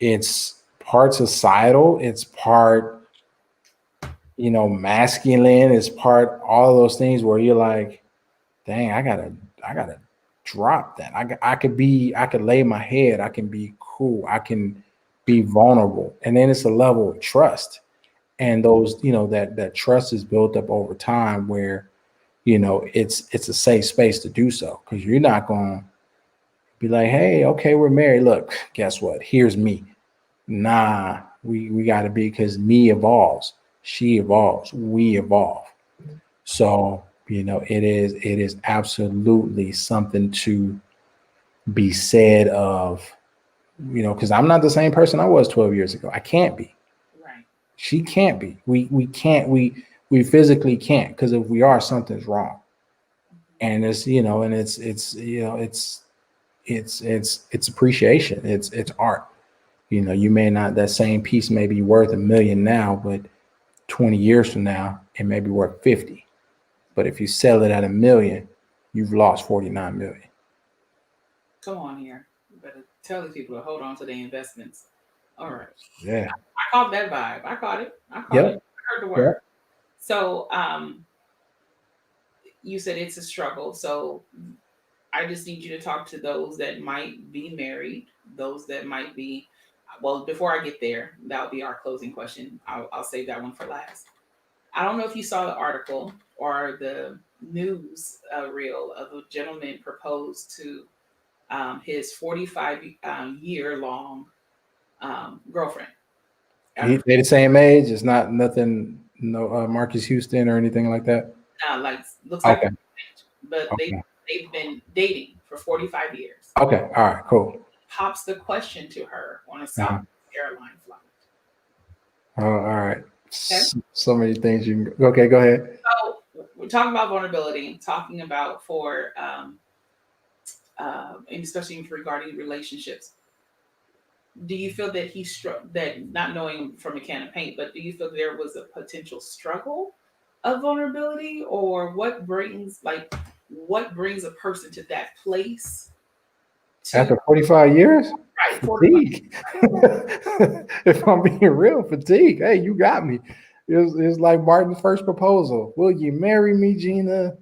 it's part societal, it's part, masculine, it's part all those things where you're like, dang, I gotta drop that. I could lay my head, I can be cool, I can be vulnerable. And then it's a level of trust. And those, that trust is built up over time where, it's a safe space to do so. Because you're not gonna be like, hey, okay, we're married. Look, guess what? Here's me. Nah, we gotta be, because me evolves, she evolves, we evolve. So, it is absolutely something to be said of, because I'm not the same person I was 12 years ago. I can't be. Right. She can't be. We can't, we physically can't, because if we are, something's wrong. And it's, and it's appreciation. It's art. You may not, that same piece may be worth $1 million now, but 20 years from now, it may be worth 50. But if you sell it at $1 million, you've lost 49 million. Come on here. You better tell these people to hold on to their investments. All right. Yeah. I caught that vibe. I caught it. I Yep. heard the word. Yep. So you said it's a struggle. So I just need you to talk to those that might be married, those that might be, well, before I get there, that'll be our closing question. I'll save that one for last. I don't know if you saw the article or the news reel of a gentleman proposed to his 45-year-long girlfriend. They're the same age. It's not nothing, no Marcus Houston or anything like that. Looks like, okay. But okay. They've been dating for 45 years. Okay, all right, cool. Pops the question to her on a South airline flight. Oh, all right. Okay. So many things you can. Okay, go ahead. So we're talking about vulnerability, talking about and especially regarding relationships. Do you feel that he that, not knowing from a can of paint, but do you feel there was a potential struggle of vulnerability, or what brings a person to that place? After 45 years? Right. Fatigue. If I'm being real, fatigue. Hey, you got me. It's like Martin's first proposal. Will you marry me, Gina?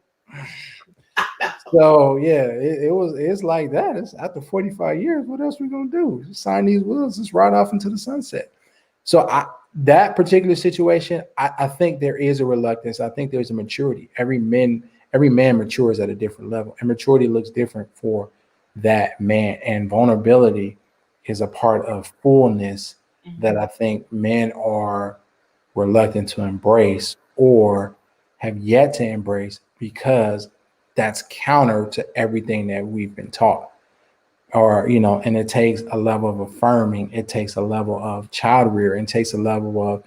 So yeah, it's like that. It's after 45 years. What else we gonna do? Just sign these wills, just ride off into the sunset. So that particular situation, I think there is a reluctance. I think there's a maturity. Every man matures at a different level, and maturity looks different for that man. And vulnerability is a part of fullness that I think men are reluctant to embrace or have yet to embrace, because that's counter to everything that we've been taught. Or, and it takes a level of affirming, it takes a level of child rearing, it takes a level of,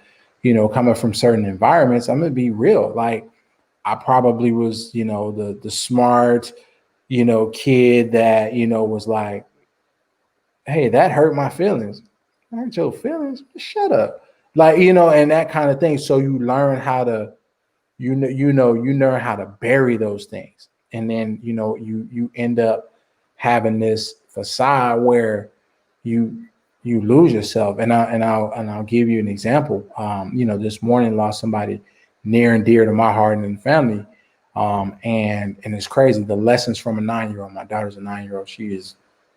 coming from certain environments. I'm gonna be real. Like, I probably was, the smart, kid that, was like, hey, that hurt my feelings. Hurt your feelings? Shut up. Like, and that kind of thing. So you learn how to, you learn how to bury those things. And then, you end up having this facade where you lose yourself. And I'll give you an example. This morning lost somebody near and dear to my heart and the family. And it's crazy. The lessons from a 9-year-old, my daughter's a 9-year-old. She is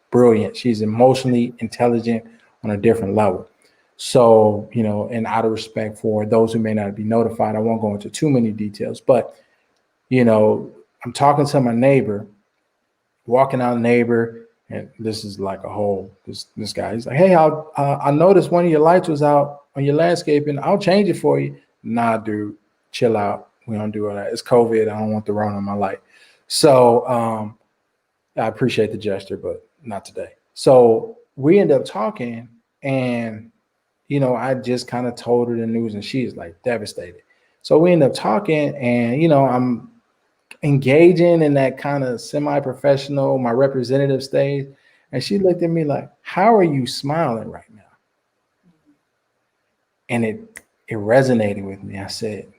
brilliant. She's emotionally intelligent on a different level. So, and out of respect for those who may not be notified, I won't go into too many details, but, I'm talking to my neighbor, walking out neighbor, and this is like a whole, this guy, he's like, hey, I noticed one of your lights was out on your landscaping. I'll change it for you. Nah, dude, chill out. We don't do all that. It's COVID. I don't want the run on my light. So I appreciate the gesture, but not today. So we end up talking, and I just kind of told her the news and she is like devastated. So we end up talking and, I'm engaging in that kind of semi-professional, my representative stage. And she looked at me like, how are you smiling right now? And it resonated with me. I said,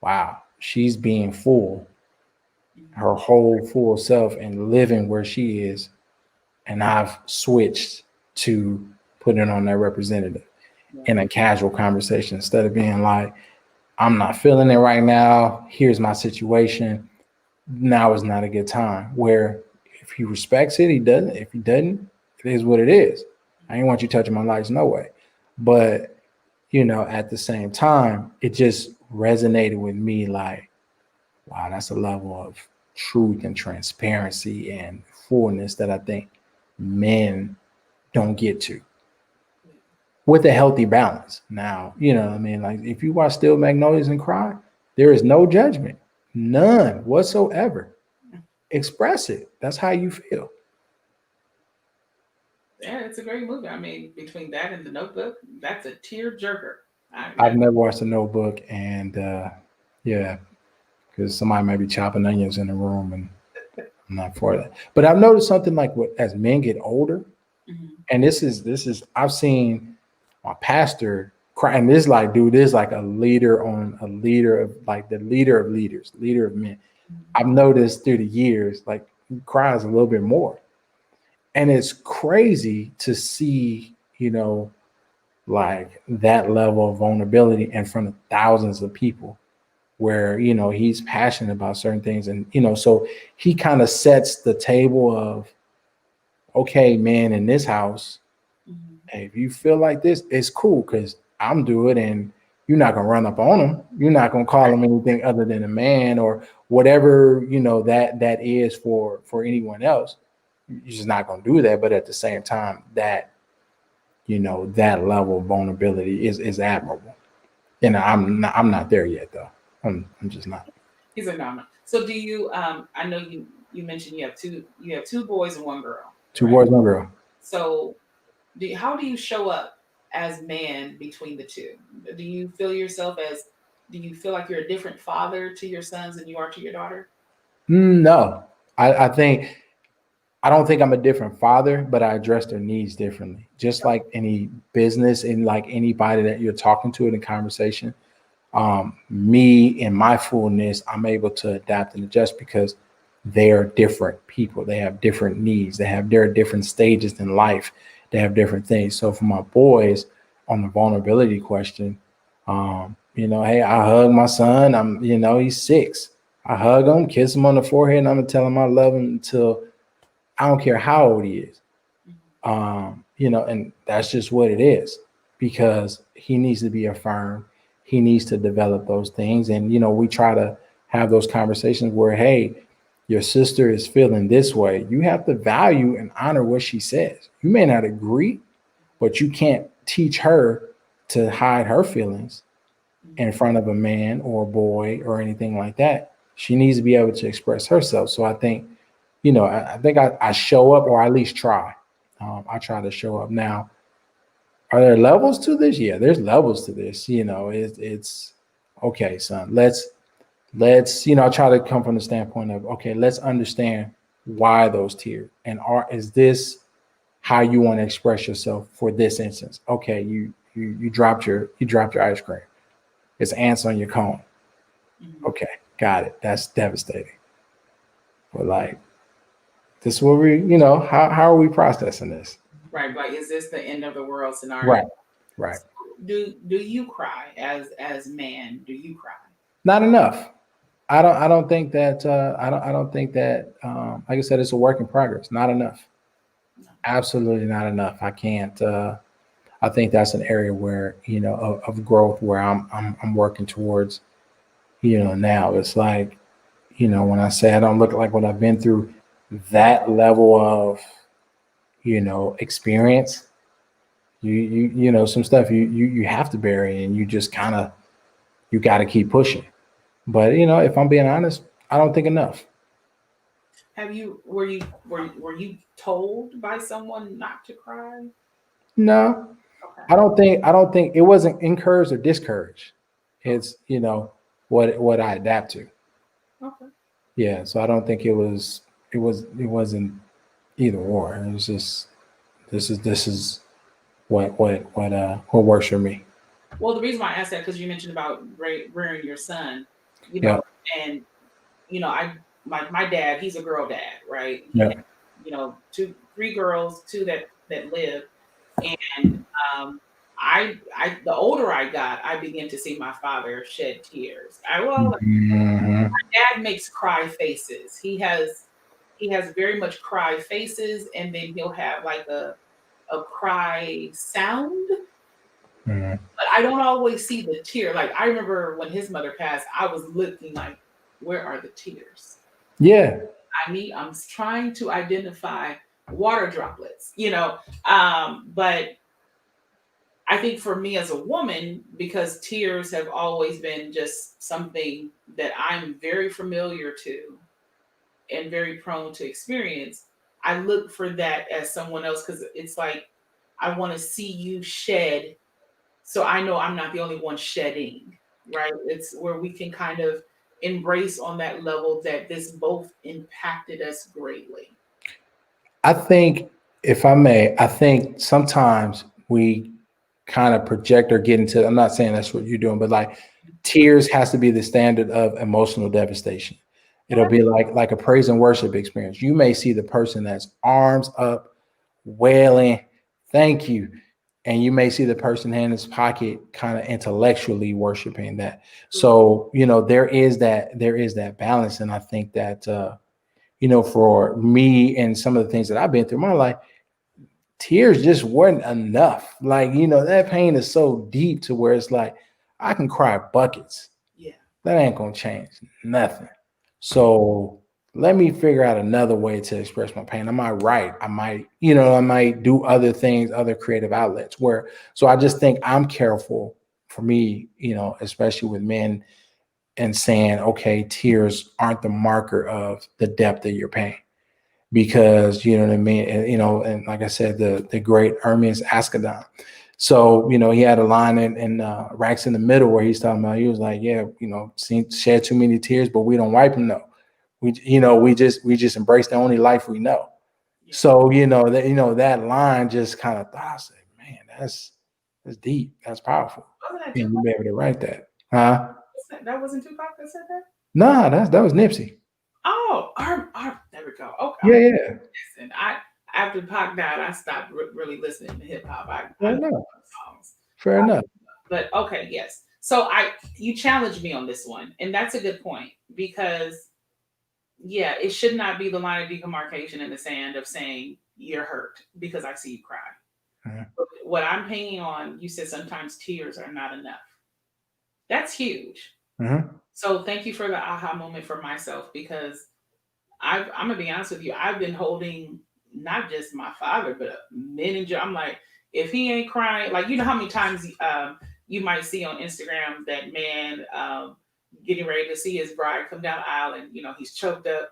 wow, she's being full, her whole full self and living where she is. And I've switched to putting on that representative in a casual conversation instead of being like, I'm not feeling it right now. Here's my situation. Now is not a good time. Where if he respects it, he doesn't. If he doesn't, it is what it is. I ain't want you touching my lights, no way. But at the same time, it just resonated with me like, wow, that's a level of truth and transparency and fullness that I think men don't get to with a healthy balance. Now, what I mean? Like if you watch Still Magnolias and cry, there is no judgment, none whatsoever. Express it. That's how you feel. Yeah, it's a great movie. I mean, between that and The Notebook, that's a tear jerker. I've never watched The Notebook, and yeah, because somebody might be chopping onions in the room, and I'm not for that. But I've noticed something like as men get older, and this is I've seen my pastor cry, and this like dude is like a leader of like the leader of leaders, leader of men. I've noticed through the years, like he cries a little bit more. And it's crazy to see, like that level of vulnerability in front of thousands of people where, he's passionate about certain things. And, so he kind of sets the table of, okay, man, in this house, hey, if you feel like this, it's cool because I'm doing it and you're not going to run up on him. You're not going to call him anything other than a man or whatever, that is for anyone else. You're just not going to do that. But at the same time, that that level of vulnerability is admirable. And I'm not there yet though. I'm just not. He's a nominal. So do you? I know you mentioned you have two boys and one girl. Two boys, one girl. So how do you show up as man between the two? Do you feel yourself as? Do you feel like you're a different father to your sons than you are to your daughter? No, I think I don't think I'm a different father, but I address their needs differently. Just like any business and like anybody that you're talking to in a conversation, me in my fullness, I'm able to adapt and adjust because they are different people. They have different needs. There are different stages in life. They have different things. So for my boys, on the vulnerability question, hey, I hug my son. He's 6. I hug him, kiss him on the forehead, and I'm gonna tell him I love him until I don't care how old he is. And that's just what it is because he needs to be affirmed. He needs to develop those things. And, we try to have those conversations where, hey, your sister is feeling this way. You have to value and honor what she says. You may not agree, but you can't teach her to hide her feelings in front of a man or a boy or anything like that. She needs to be able to express herself. So I think, I think I show up or at least try. I try to show up. Now, are there levels to this? Yeah, there's levels to this. It's okay, son. Let's I try to come from the standpoint of, okay, let's understand why those tears and is this how you want to express yourself for this instance? Okay, you dropped your ice cream. It's ants on your cone. Okay, got it. That's devastating. But like, this is what how are we processing this? Right. Like, is this the end of the world scenario? Right. Do you cry as man? Do you cry? Not enough. I don't think that I don't think that like I said, it's a work in progress. Not enough. No. Absolutely not enough. I can't I think that's an area where, of growth where I'm working towards, now. It's like, when I say I don't look like what I've been through, that level of, experience, some stuff you have to bury and you just kind of, you got to keep pushing. But, if I'm being honest, I don't think enough. Were you told by someone not to cry? No, I don't think it wasn't encouraged or discouraged. It's, what I adapt to. Okay. Yeah. So I don't think it wasn't either or. It was just, this is what works for me. Well, the reason why I asked that because you mentioned about rearing your son, Yeah. and I my dad, he's a girl dad, right? He Yeah. had, three girls, two that live, and the older I got, I began to see my father shed tears. Mhm. Dad makes cry faces. He has very much cry faces, and then he'll have like a cry sound, Mhm. but I don't always see the tear. Like I remember when his mother passed, I was looking like, where are the tears? Yeah. I'm trying to identify water droplets, but I think for me as a woman, because tears have always been just something that I'm very familiar to and very prone to experience, I look for that as someone else because it's like I want to see you shed so I know I'm not the only one shedding, right? It's where we can kind of embrace on that level that this both impacted us greatly. I think, if I may, I think sometimes we kind of project or get into, I'm not saying that's what you're doing, but like tears has to be the standard of emotional devastation. It'll be like a praise and worship experience. You may see the person that's arms up, wailing, thank you. And you may see the person in his pocket kind of intellectually worshiping that. So, there is that balance. And I think that for me and some of the things that I've been through in my life, tears just weren't enough. Like, that pain is so deep to where it's like, I can cry buckets. Yeah. That ain't going to change nothing. So let me figure out another way to express my pain. I might write. I might do other things, other creative outlets so I just think I'm careful for me, especially with men, and saying, okay, tears aren't the marker of the depth of your pain, because you know what I mean. And like I said, the great Hermes Ascadon. So he had a line in Racks in the Middle where he's talking about. He was like, yeah, shed too many tears, but we don't wipe them. No, we just embrace the only life we know. Yeah. So that line just kind of thought, I said, man, that's deep, that's powerful, Wasn't that and you Tupac? be able to write that, huh? That wasn't Tupac that said that? Nah, that was Nipsey. Oh, there we go. Okay. Yeah, yeah. Listen, after Pac died, I stopped really listening to hip hop. I Fair know enough. songs. Fair enough. But okay, yes. So you challenged me on this one, and that's a good point because yeah, it should not be the line of demarcation in the sand of saying you're hurt because I see you cry. Mhm. What I'm hanging on, you said sometimes tears are not enough. That's huge. Mhm. So thank you for the aha moment for myself because I'm gonna be honest with you. I've been holding not just my father, but men in general. I'm like, if he ain't crying, like how many times you might see on Instagram that man getting ready to see his bride come down the aisle, and he's choked up.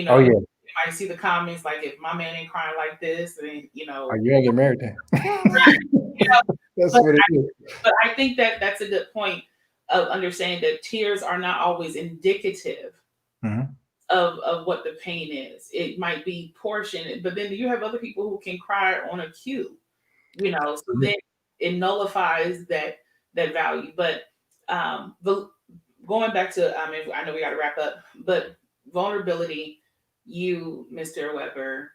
Oh You yeah. might see the comments like, if my man ain't crying like this, then Oh, you ain't get married then. you know. That's But what it is. I think that that's a good point of understanding that tears are not always indicative Mhm. of what the pain is. It might be portion, but then you have other people who can cry on a cue, so Yeah. then it nullifies that value. But the going back to I know we got to wrap up, but vulnerability, you, Mr. Weber,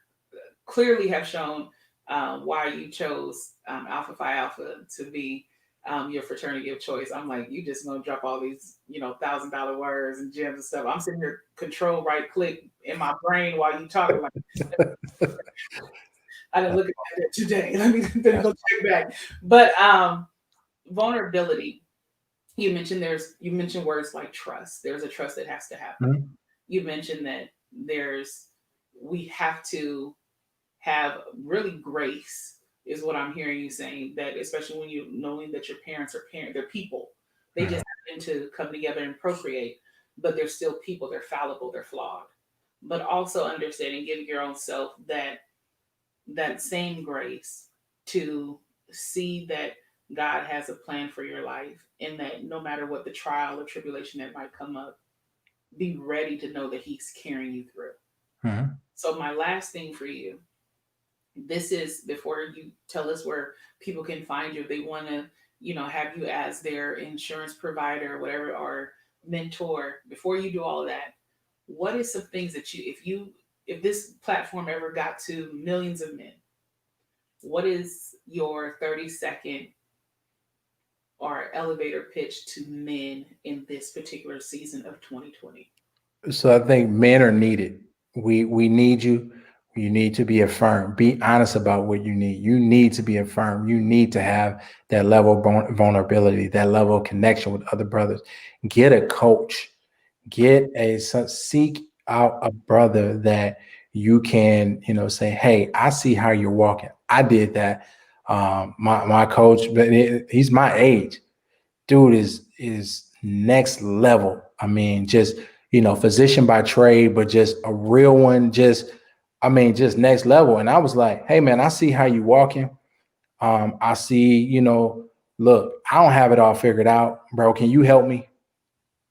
clearly have shown why you chose Alpha Phi Alpha to be your fraternity of choice. I'm like, you just gonna drop all these, $1,000 words and gems and stuff. I'm sitting here control right click in my brain while you talking. Like, I didn't look at that today. Let me go check back. But vulnerability. You mentioned words like trust. There's a trust that has to happen. Mhm. You mentioned that we have to have really grace is what I'm hearing you saying, that especially when you knowing that your parents are they're people. They just Mhm. happen to come together and procreate, but they're still people, they're fallible, they're flawed. But also understanding, giving your own self that same grace to see that God has a plan for your life, and that no matter what the trial or tribulation that might come up, be ready to know that He's carrying you through. Mhm. So, my last thing for you, this is before you tell us where people can find you if they want to, have you as their insurance provider or whatever, or mentor. Before you do all of that, what is some things that if this platform ever got to millions of men, what is your 30-second or elevator pitch to men in this particular season of 2020? So I think men are needed. We need you. You need to be affirmed. Be honest about what you need. You need to be affirmed. You need to have that level of vulnerability, that level of connection with other brothers. Get a coach. Seek out a brother that you can, say, hey, I see how you're walking. I did that. My coach, but he's my age. Dude is next level. I mean, just physician by trade, but just a real one. Just next level. And I was like, hey man, I see how you walking. I see, look, I don't have it all figured out, bro. Can you help me?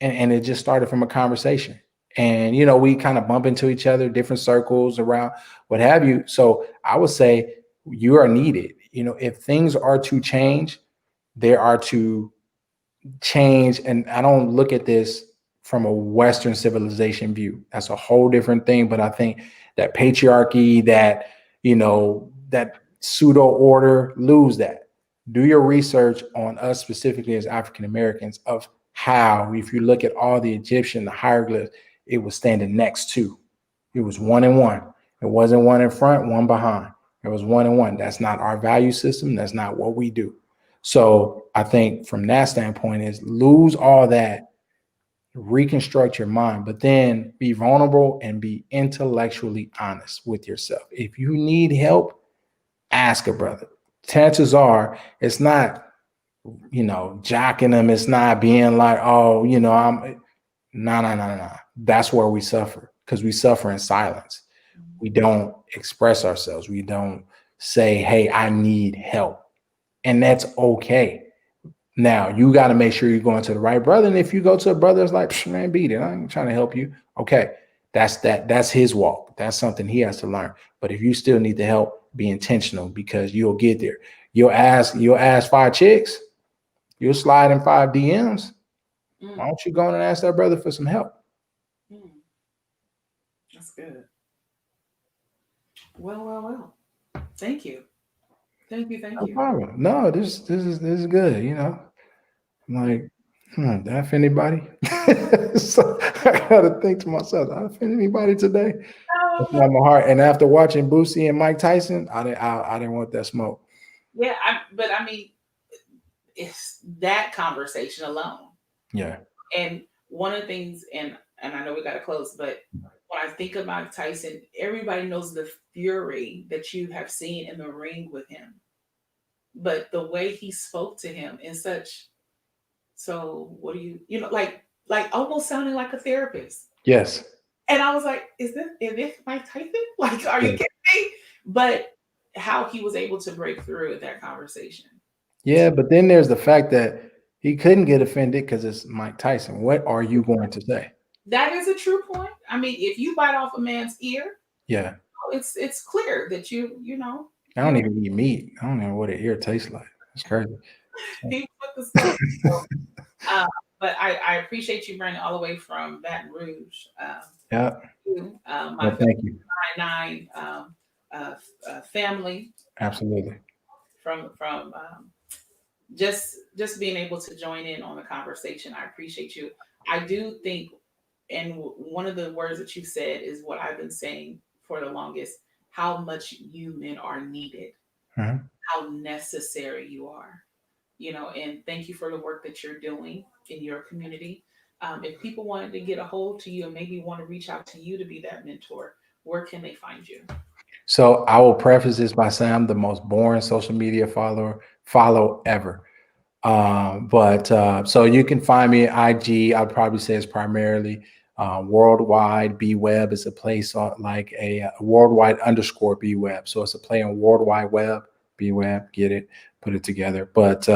And it just started from a conversation. And we kind of bump into each other, different circles around, what have you. So I would say you are needed. If things are to change, there are to change. And I don't look at this from a Western civilization view. That's a whole different thing. But I think that patriarchy, that pseudo order, lose that. Do your research on us specifically as African Americans of how, if you look at all the Egyptian, the hieroglyphs, it was standing next to. It was one and one. It wasn't one in front, one behind. It was one and one. That's not our value system. That's not what we do. So I think from that standpoint is lose all that, reconstruct your mind, but then be vulnerable and be intellectually honest with yourself. If you need help, ask a brother. Chances are it's not, jocking them. It's not being like, oh, I'm no. That's where we suffer, because we suffer in silence. We don't express ourselves. We don't say, hey, I need help. And that's okay. Now you got to make sure you're going to the right brother. And if you go to a brother that's like, man, beat it, I'm trying to help you. Okay. That's his walk. That's something he has to learn. But if you still need the help, be intentional, because you'll get there. You'll ask 5 chicks, you'll slide in 5 DMs. Why don't you go and ask that brother for some help? That's good. Well. Thank you. No problem. No, this is good. I'm like, did I offend anybody? So I gotta think to myself, did I offend anybody today? That's not my heart. And after watching Boosie and Mike Tyson, I didn't want that smoke. Yeah, but it's that conversation alone. Yeah. And one of the things, and I know we got to close, but when I think about Tyson, everybody knows the fury that you have seen in the ring with him. But the way he spoke to him in such, so what do you like almost sounding like a therapist. Yes. And I was like, is this Mike Tyson? Like, are you kidding me? But how he was able to break through in that conversation. Yeah, but then there's the fact that he couldn't get offended because it's Mike Tyson. What are you going to say? That is a true point. I mean, if you bite off a man's ear, yeah, it's clear that you I don't even eat meat. I don't know what an ear tastes like. It's crazy. He put the stuff. But I appreciate you running all the way from Baton Rouge. Yeah. My thank you. 9 family. Absolutely. From just being able to join in on the conversation. I appreciate you. I do think, and one of the words that you said is what I've been saying for the longest, how much you men are needed, how necessary you are, and thank you for the work that you're doing in your community. If people wanted to get a hold to you and maybe want to reach out to you to be that mentor, where can they find you? So I will preface this by saying I'm the most boring social media follow ever. So you can find me at IG. I'd probably say it's primarily worldwide. BWeb is a place like a worldwide _ BWeb. So it's a play on World Wide Web. BWeb, get it, put it together. But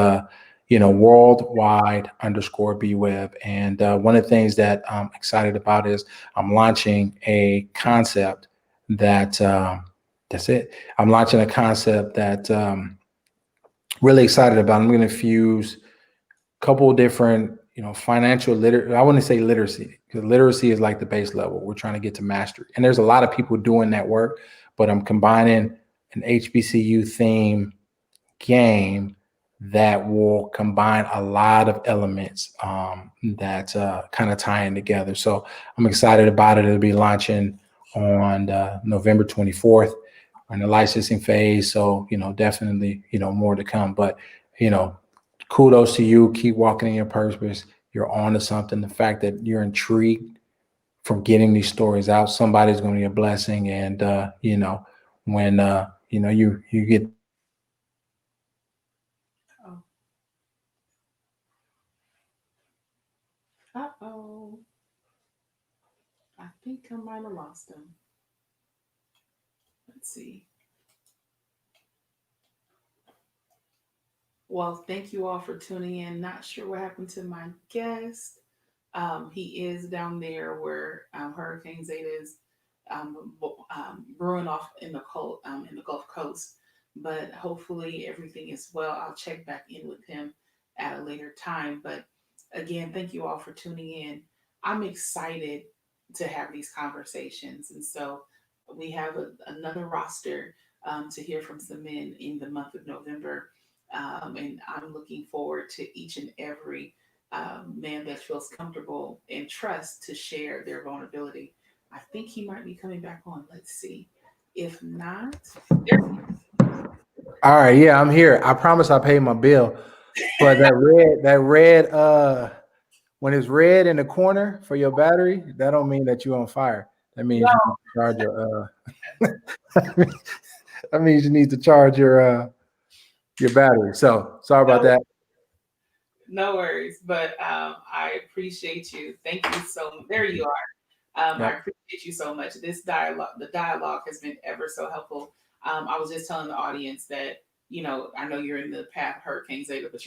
worldwide underscore BWeb. And one of the things that I'm excited about is I'm launching a concept that that's it. I'm launching a concept that really excited about. I'm going to fuse a couple of different, financial I wouldn't say literacy, because literacy is like the base level. We're trying to get to mastery. And there's a lot of people doing that work, but I'm combining an HBCU theme game that will combine a lot of elements that kind of tie in together. So I'm excited about it. It'll be launching on November 24th in the licensing phase. So, definitely, more to come. But, kudos to you. Keep walking in your purpose. You're on to something. The fact that you're intrigued from getting these stories out, somebody's going to be a blessing. And, when, you get Oh. Uh-oh. I think I might have lost him. Let's see. Well, thank you all for tuning in. Not sure what happened to my guest. He is down there where Hurricane Zeta is brewing off in the Gulf Coast. But hopefully everything is well. I'll check back in with him at a later time. But again, thank you all for tuning in. I'm excited to have these conversations, and so we have another roster to hear from some men in the month of November, and I'm looking forward to each and every man that feels comfortable and trust to share their vulnerability. I think he might be coming back on. Let's see. If not, there. all right, yeah, I'm here. I promise I paid my bill. But that red, when it's red in the corner for your battery, that don't mean that you're on fire. That means you need to charge your that means you need to charge your battery. So sorry about No, that. no worries. But I appreciate you. Thank you so much. There you are. I Yep. appreciate you so much. The dialogue has been ever so helpful. I was just telling the audience that, I know you're in the path of Hurricane Zeta, but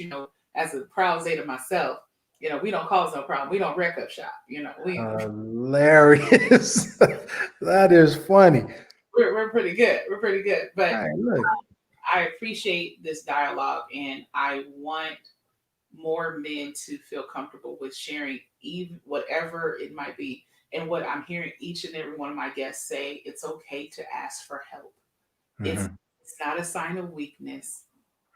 as a proud Zeta myself, we don't cause no problem. We don't wreck up shop. Hilarious. That is funny. We're pretty good. We're pretty good. All But right, look. I appreciate this dialogue, and I want more men to feel comfortable with sharing even whatever it might be. And what I'm hearing each and every one of my guests say, it's okay to ask for help. It's Mm-hmm. it's not a sign of weakness.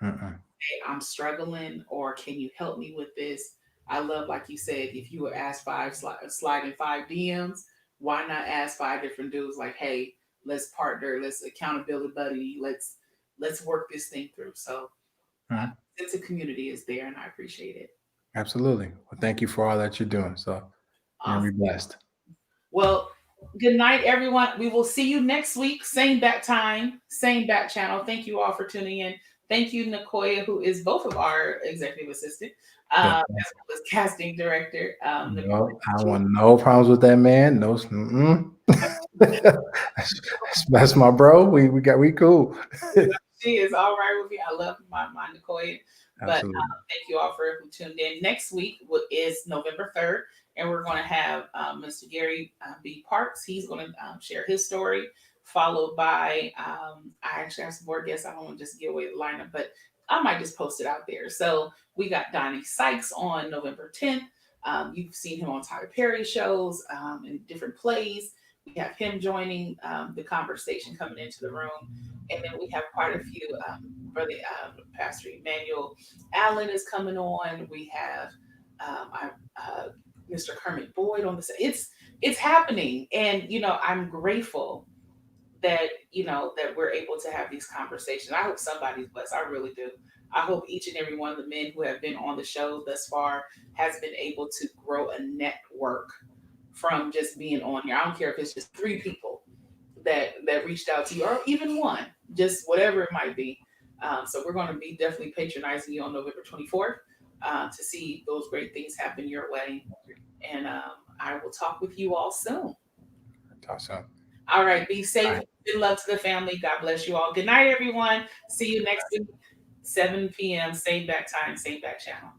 Mm-mm. Hey, I'm struggling, or can you help me with this? I love, like you said, if you were asked slide in 5 DMs, why not ask 5 different dudes like, hey, let's partner, let's accountability buddy, let's work this thing through. So uh, Mhm. sense of community is there, and I appreciate it. Absolutely. Well, thank you for all that you're doing. So you're gonna Awesome. be blessed. Well, good night, everyone. We will see you next week. Same bat time, same bat channel. Thank you all for tuning in. Thank you, Nicoya, who is both of our executive assistant, Yeah. as well as casting director. Nicoya, No, I want no problems with that man. No, mm-mm. That's my bro. We cool. she is all right with me. I love my Nicoya. But Absolutely. thank you all for who tuned in. Next week is November 3rd, and we're going to have Mr. Gary B. Parks. He's going to share his story, followed by, I actually have some more guests. I don't want to just give away the lineup, but I might just post it out there. So we got Donnie Sykes on November 10th. You've seen him on Tyler Perry shows and different plays. We have him joining the conversation coming into the room. And then we have quite a few. Brother Pastor Emmanuel Allen is coming on. We have Mr. Kermit Boyd on the set. It's happening, and I'm grateful that that we're able to have these conversations. I hope somebody's blessed. I really do. I hope each and every one of the men who have been on the show thus far has been able to grow a network from just being on here. I don't care if it's just 3 people that reached out to you, or even one, just whatever it might be. So we're going to be definitely patronizing you on November 24th to see those great things happen your way. And I will talk with you all soon. Awesome. All right. Be safe. Right. Good love to the family. God bless you all. Good night, everyone. See you next week, 7 p.m. Same back time, same back channel.